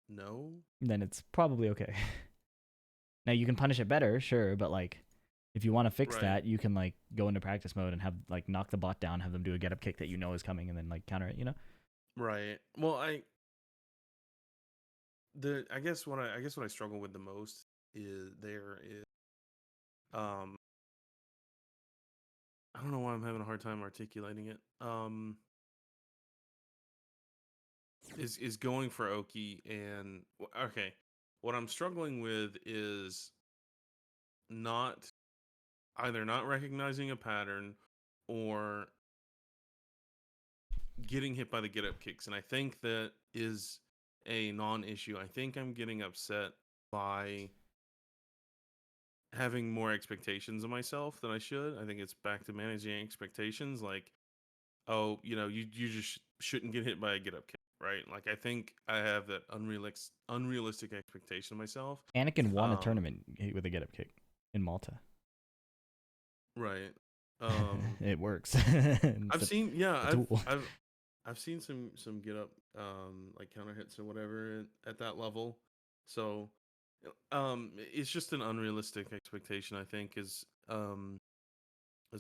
no. Then it's probably okay. Now you can punish it better, sure, but like if you want to fix Right. that, you can like go into practice mode and have like knock the bot down, have them do a get up kick that you know is coming, and then like counter it. You know? Right. Well, I guess what I struggle with the most is I don't know why I'm having a hard time articulating it. Is going for Oki and okay. What I'm struggling with is not either not recognizing a pattern or getting hit by the get up kicks. And I think that is a non-issue. I think I'm getting upset by having more expectations of myself than I should. I think it's back to managing expectations. Like, oh, you just shouldn't get hit by a get up kick, right? Like, I think I have that unrealistic expectation of myself. Anakin won a tournament with a get up kick in Malta. Right. It works. I've seen, tool. I've seen some get up, like counter hits or whatever at that level. So, it's just an unrealistic expectation. I think is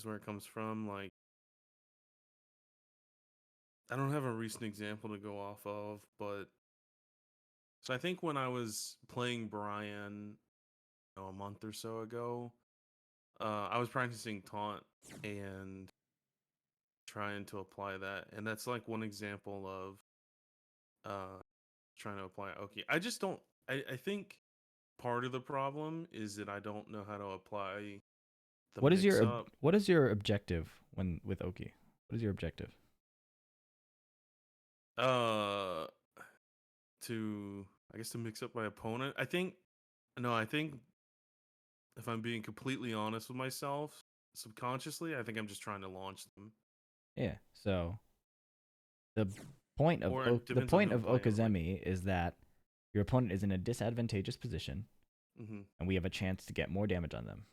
where it comes from. Like, I don't have a recent example to go off of, but so I think when I was playing Brian, a month or so ago, I was practicing taunt and trying to apply that, and that's like one example of trying to apply Oki. I just don't. I think part of the problem is that I don't know how to apply the mix up. What is your objective when with Oki? What is your objective? Uh, to I guess to mix up my opponent. I think no. I think if I'm being completely honest with myself, subconsciously, I think I'm just trying to launch them. Yeah. So the point of Or it depends on who I'm playing, like- Okazemi is that your opponent is in a disadvantageous position, and we have a chance to get more damage on them.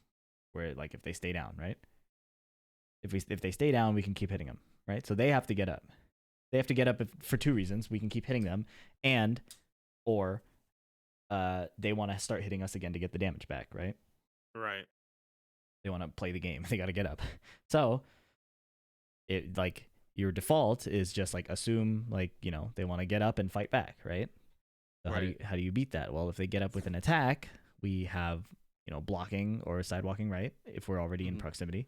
Where like if they stay down, right? If they stay down, we can keep hitting them, right? So they have to get up. They have to get up for two reasons. We can keep hitting them, and or they want to start hitting us again to get the damage back, right? Right. They want to play the game. They got to get up. So it like your default is just like assume like they want to get up and fight back, right? So Right. how do you beat that? Well, if they get up with an attack, we have blocking or sidewalking, right? If we're already in proximity.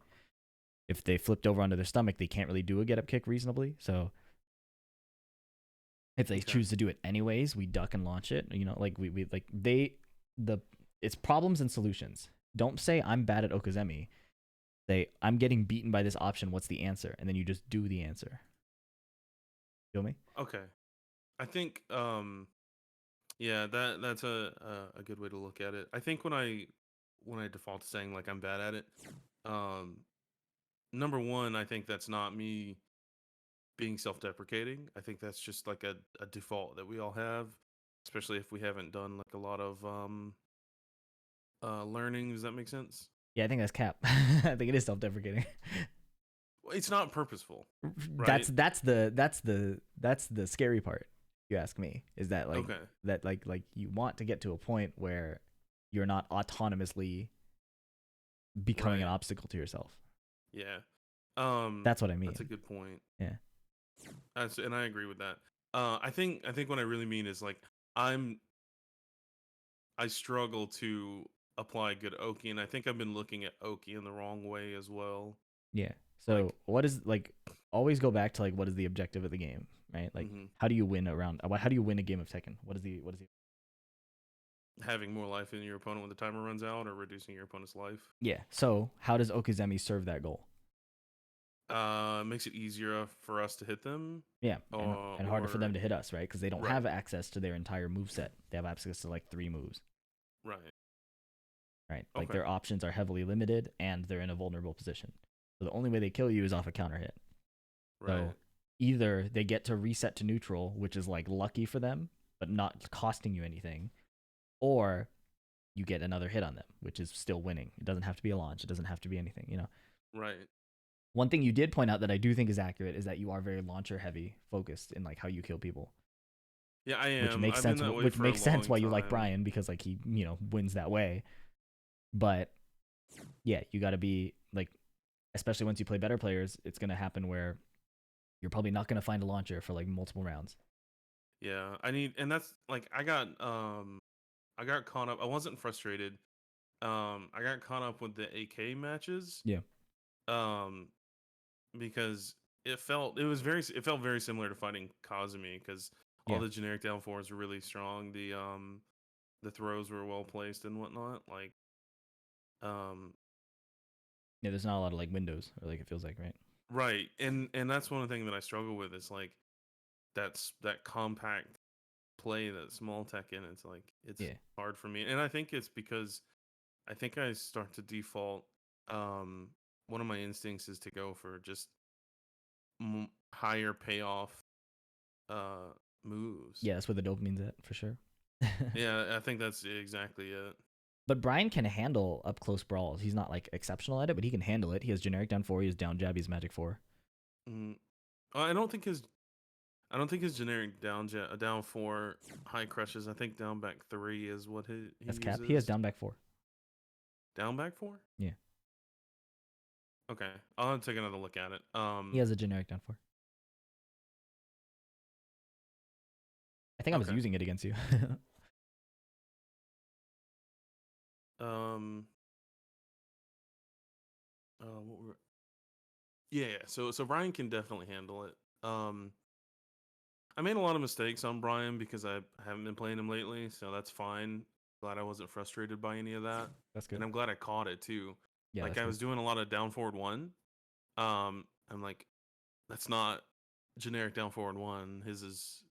If they flipped over onto their stomach, they can't really do a get up kick reasonably. So if they choose to do it anyways, we duck and launch it. Like we like it's problems and solutions. Don't say I'm bad at Okazemi. Say I'm getting beaten by this option. What's the answer? And then you just do the answer. Feel me? Okay. I think yeah, that's a good way to look at it. I think when I default to saying like I'm bad at it, number one, I think that's not me being self-deprecating. I think that's just like a default that we all have, especially if we haven't done like a lot of learning. Does that make sense? Yeah, I think that's cap. I think it is self-deprecating. Well, it's not purposeful, right? That's the scary part. You ask me, is that like that like you want to get to a point where you're not autonomously becoming an obstacle to yourself. Yeah. That's what I mean. That's a good point. Yeah. And I agree with that. I think what I really mean is like I struggle to apply good Oki, and I think I've been looking at Oki in the wrong way as well. Yeah. So what is like always go back to like what is the objective of the game, right? Like how do you win how do you win a game of Tekken? What is the having more life in your opponent when the timer runs out, or reducing your opponent's life? Yeah. So how does Okizemi serve that goal? Makes it easier for us to hit them. Yeah, and harder for them to hit us, right? Because they don't have access to their entire move set. They have access to like 3 moves. Right. Right. Like their options are heavily limited, and they're in a vulnerable position. So the only way they kill you is off a counter hit. Right. So either they get to reset to neutral, which is like lucky for them, but not costing you anything, or you get another hit on them, which is still winning. It doesn't have to be a launch. It doesn't have to be anything, Right. One thing you did point out that I do think is accurate is that you are very launcher heavy focused in like how you kill people. Yeah, I am. Which makes sense. Which makes sense why you like Brian, because like he wins that way. But yeah, you got to be like, especially once you play better players, it's gonna happen where you're probably not gonna find a launcher for like multiple rounds. Yeah, and that's like I got caught up. I wasn't frustrated. I got caught up with the AK matches. Yeah. Because it felt very similar to fighting Kazumi, because all the generic down fours were really strong. The throws were well placed and whatnot. Like, yeah, there's not a lot of like windows, or like it feels like, right? Right, and that's one thing that I struggle with is like that compact play, that small Tekken. It's like it's hard for me, and I think it's because I think I start to default. One of my instincts is to go for just higher payoff moves. Yeah, that's where the dopamine's at for sure. Yeah, I think that's exactly it. But Brian can handle up close brawls. He's not like exceptional at it, but he can handle it. He has generic down 4. He has down jab. He has magic 4. I don't think his generic down 4 high crushes. I think down back 3 is what he That's uses. cap. He has down back 4. Down back 4? Yeah. Okay, I'll have to take another look at it. He has a generic down 4. I think I was using it against you. What were... Yeah. So Brian can definitely handle it. I made a lot of mistakes on Brian because I haven't been playing him lately, so that's fine. Glad I wasn't frustrated by any of that. That's good. And I'm glad I caught it too. Yeah, like I was doing a lot of down forward 1. I'm like, that's not generic down forward 1. His is,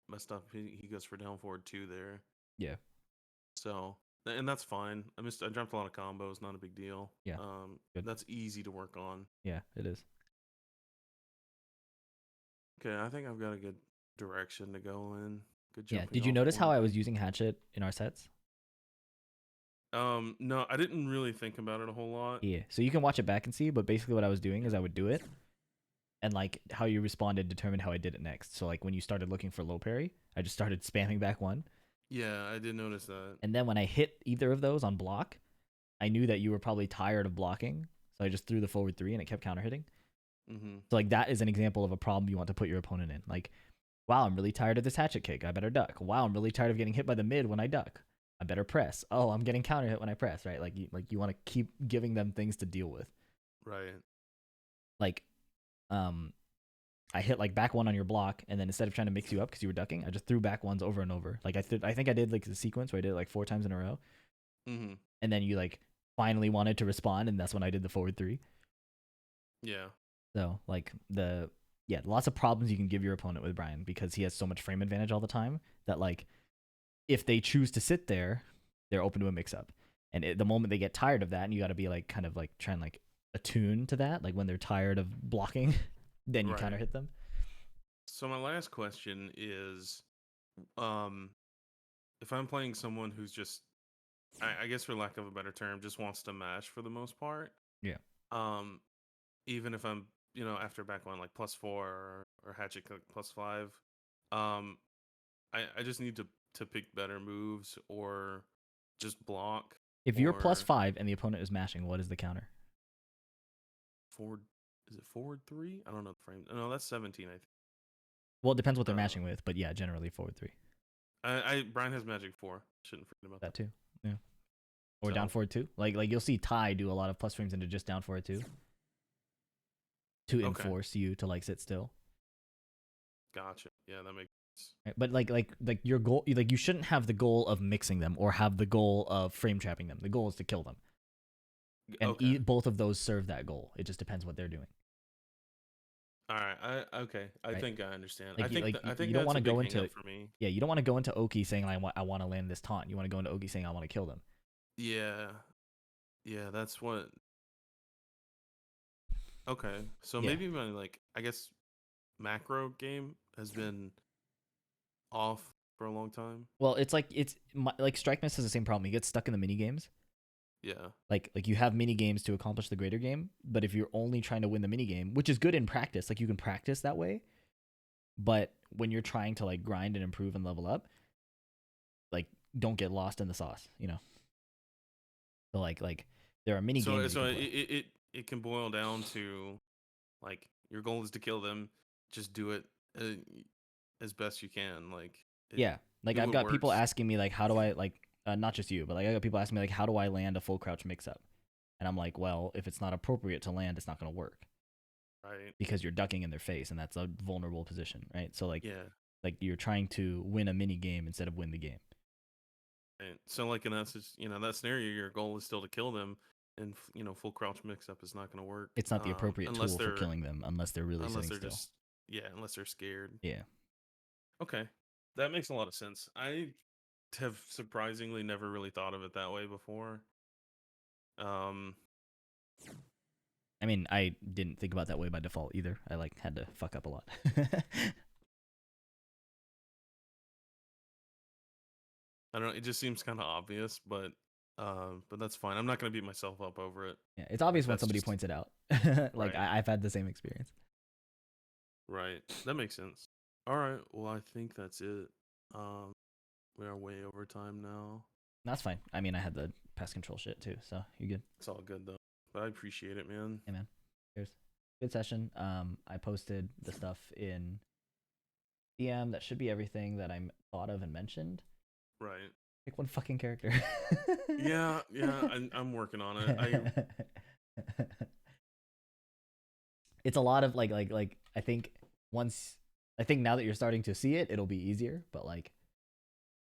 messed up. He goes for down forward 2 there. Yeah. So, and that's fine. I dropped a lot of combos, not a big deal. Yeah. Good. That's easy to work on. Yeah, it is. Okay, I think I've got a good direction to go in. Good job. Yeah. Did you notice how I was using Hatchet in our sets? No, I didn't really think about it a whole lot. Yeah. So you can watch it back and see, but basically what I was doing is I would do it, and like how you responded determined how I did it next. So like when you started looking for low parry, I just started spamming back one, Yeah, I did notice that. and then when I hit either of those on block, I knew that you were probably tired of blocking, so I just threw the forward three and it kept counter hitting. Mm-hmm. So like that is an example of a problem you want to put your opponent in. Like, wow, I'm really tired of this hatchet kick. I better duck. Wow, I'm really tired of getting hit by the mid when I duck. I better press. Oh, I'm getting counter hit when I press, right? Like you want to keep giving them things to deal with. Right. Like, I hit like back one on your block, and then instead of trying to mix you up because you were ducking, I just threw back ones over and over. Like I think I did like the sequence where I did it like 4 times in a row, Mm-hmm. and then you like finally wanted to respond, and that's when I did the forward three. Yeah. So like lots of problems you can give your opponent with Brian because he has so much frame advantage all the time that like if they choose to sit there, they're open to a mix up. And the moment they get tired of that, and you got to be like kind of like trying like attune to that, like when they're tired of blocking, then you Right. counter hit them. So my last question is, um, if I'm playing someone who's just, I guess for lack of a better term, just wants to mash for the most part. Yeah. Um, even if I'm, after back one like +4 or hatchet cook +5, um, I just need to pick better moves or just block If you're or +5 and the opponent is mashing, what is the counter? forward. Is it forward 3? I don't know the frame. No, that's 17. I think. Well, it depends what they're Uh, mashing with, but yeah, generally forward three. Brian has magic 4. Shouldn't forget about That that. too. Yeah. Or So, down forward two. Like you'll see Ty do a lot of plus frames into just down forward two to Okay. enforce you to like sit still. Gotcha. Yeah, that makes sense. Right? But like your goal, like you shouldn't have the goal of mixing them or have the goal of frame trapping them. The goal is to kill them, and Okay. both of those serve that goal. It just depends what they're doing. All right. Okay. I Right? think I understand. Like you, I think you don't that's want a to go big into hang up for me. yeah, you don't want to go into Oki saying I want to land this taunt. You want to go into Oki saying I want to kill them. Yeah. Yeah, that's what. Okay. So Yeah. maybe my like I guess macro game has been off for a long time. Well, like Strike Miss has the same problem. He gets stuck in the mini games. Yeah. Like you have mini games to accomplish the greater game, but if you're only trying to win the mini game, which is good in practice, like you can practice that way, but when you're trying to like grind and improve and level up, like don't get lost in the sauce, you know. So like there are mini So games you so can it, play. it it can boil down to like your goal is to kill them. Just do it as best you can. Like Yeah, like do I've what got people works. asking me like how do I like not just you, but like I got people asking me like how do I land a full crouch mix up, and I'm like, well, if it's not appropriate to land, it's not gonna work Right. because you're ducking in their face, and that's a vulnerable position, right? So Yeah. like you're trying to win a mini game instead of win the game. And so like in that scenario, your goal is still to kill them, and full crouch mix up is not going to work. It's not the appropriate Unless tool for they're killing them unless they're really unless sitting they're still. just unless they're scared. Yeah. Okay, that makes a lot of sense. I have surprisingly never really thought of it that way before. Um, I mean, I didn't think about that way by default either. I like had to fuck up a lot. I don't know. It just seems kind of obvious, but that's fine. I'm not going to beat myself up over it. Yeah, it's obvious when That's somebody just points it out. Like right. I've had the same experience. Right. That makes sense. All right. Well, I think that's it. We are way over time now. That's fine. I mean, I had the pest control shit too, so you good. It's all good though. But I appreciate it, man. Hey man. Cheers. Good session. I posted the stuff in DM. That should be everything that I thought of and mentioned. Right. Pick one fucking character. Yeah. I'm working on it. It's a lot of like I think now that you're starting to see it, it'll be easier. But like,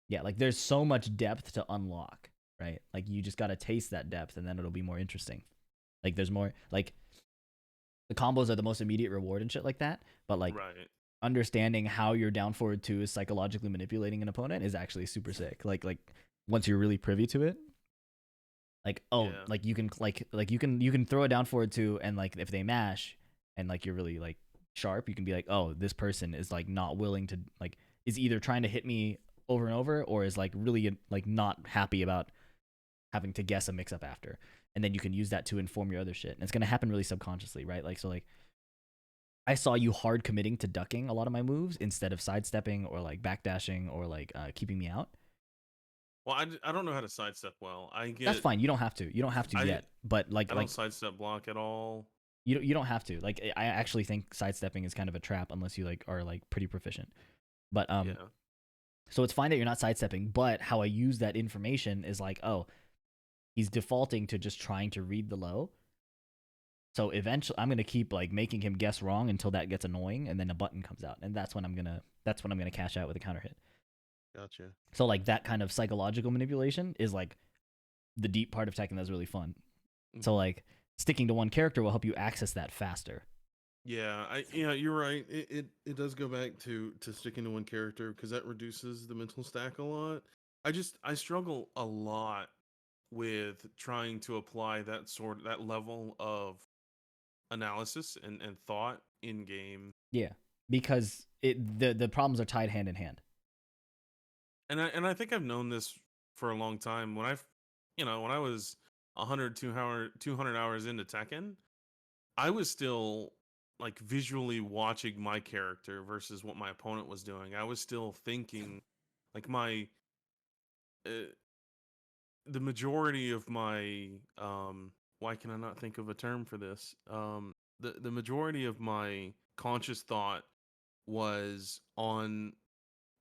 yeah, like there's so much depth to unlock, right? Like you just gotta taste that depth, and then it'll be more interesting. Like there's more like the combos are the most immediate reward and shit like that. But like right. understanding how your down forward two is psychologically manipulating an opponent is actually super sick. Like once you're really privy to it, like Yeah. like you can you can throw a down forward two, and like if they mash and like you're really like sharp, you can be like, oh, this person is like not willing to like is either trying to hit me over and over or is like really like not happy about having to guess a mix up after, and then you can use that to inform your other shit. And it's gonna happen really subconsciously, right? Like so, like I saw you hard committing to ducking a lot of my moves instead of sidestepping or like backdashing or like keeping me out. Well, I don't know how to sidestep well. That's fine. You don't have to. You don't have to I yet. But I don't sidestep block at all. you don't have to. Like I actually think sidestepping is kind of a trap unless you like are like pretty proficient. But Yeah. so it's fine that you're not sidestepping, but how I use that information is like, oh, he's defaulting to just trying to read the low. So eventually I'm gonna keep like making him guess wrong until that gets annoying, and then a button comes out. And that's when I'm gonna cash out with a counter hit. Gotcha. So like that kind of psychological manipulation is like the deep part of Tekken that's really fun. So like sticking to one character will help you access that faster. Yeah, you're right. It does go back to sticking to one character because that reduces the mental stack a lot. I struggle a lot with trying to apply that level of analysis and thought in game. Yeah, because the problems are tied hand in hand. And I think I've known this for a long time. When when I was 200 hours into Tekken, I was still like visually watching my character versus what my opponent was doing. I was still thinking like uh, the majority of my why can I not think of a term for this? The majority of my conscious thought was on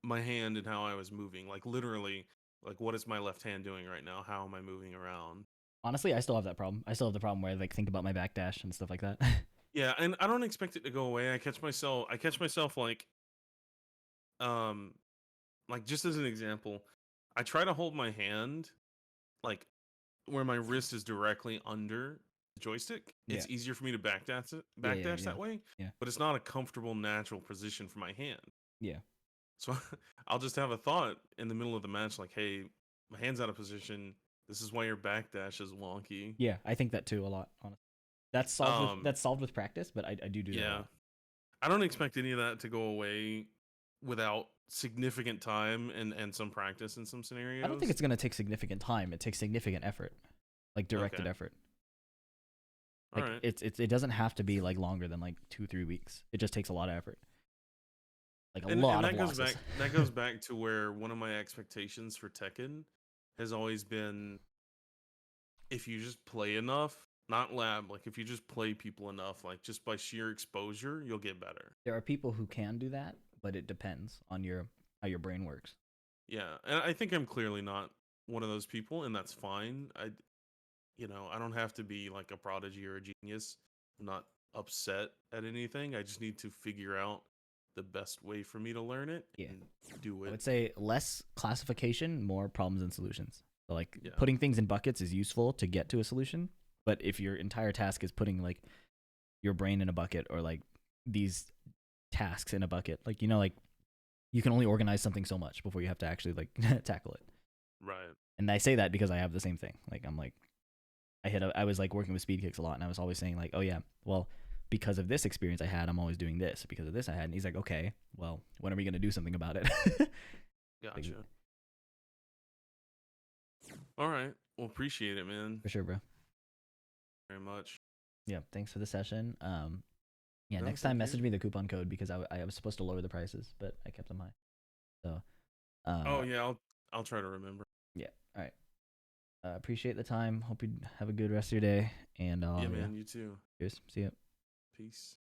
my hand and how I was moving. Like literally, like what is my left hand doing right now? How am I moving around? Honestly, I still have that problem. I still have the problem where I like think about my backdash and stuff like that. Yeah, and I don't expect it to go away. I catch myself um like just as an example, I try to hold my hand like where my wrist is directly under the joystick. Yeah. It's easier for me to Yeah, backdash that way, yeah, but it's not a comfortable natural position for my hand. yeah. So I'll just have a thought in the middle of the match like, "Hey, my hand's out of position. This is why your backdash is wonky." Yeah, I think that too a lot. Honestly, that's solved with practice, but I do that a Yeah. lot. I don't expect any of that to go away without significant time and some practice in some I don't think scenarios. it's gonna take significant time. It takes significant effort, like directed Okay. effort. All Like right. it doesn't have to be like longer than like 2-3 weeks. It just takes a lot of effort, like a And lot of that goes losses. back to where one of my expectations for Tekken has always been if you just play enough, not lab, like if you just play people enough, like just by sheer exposure, you'll get better. There are people who can do that, but it depends on your how your brain works. Yeah, and I think I'm clearly not one of those people, and that's fine. I don't have to be like a prodigy or a genius. I'm not upset at anything. I just need to figure out the best way for me to learn it Yeah. and do I it. would say less classification, more problems and solutions. So like Yeah. putting things in buckets is useful to get to a solution, but if your entire task is putting like your brain in a bucket or like these tasks in a bucket, like like you can only organize something so much before you have to actually like tackle it. Right. And I say that because I have the same thing. Like I'm like I was like working with speed kicks a lot, and I was always saying like, oh yeah, well because of this experience I had, I'm always doing this. Because of this I had, and he's like, okay, well when are we gonna do something about it? Gotcha. All right. Well, appreciate it, man. For sure, bro. Very much. Yeah, thanks for the session. Yeah, No, next time thank you. message me the coupon code because I was supposed to lower the prices, but I kept them high. So, Oh yeah, I'll try to remember. yeah, all right. Appreciate the time. Hope you have a good rest of your day, and Yeah, man. You too. cheers. See ya. Peace.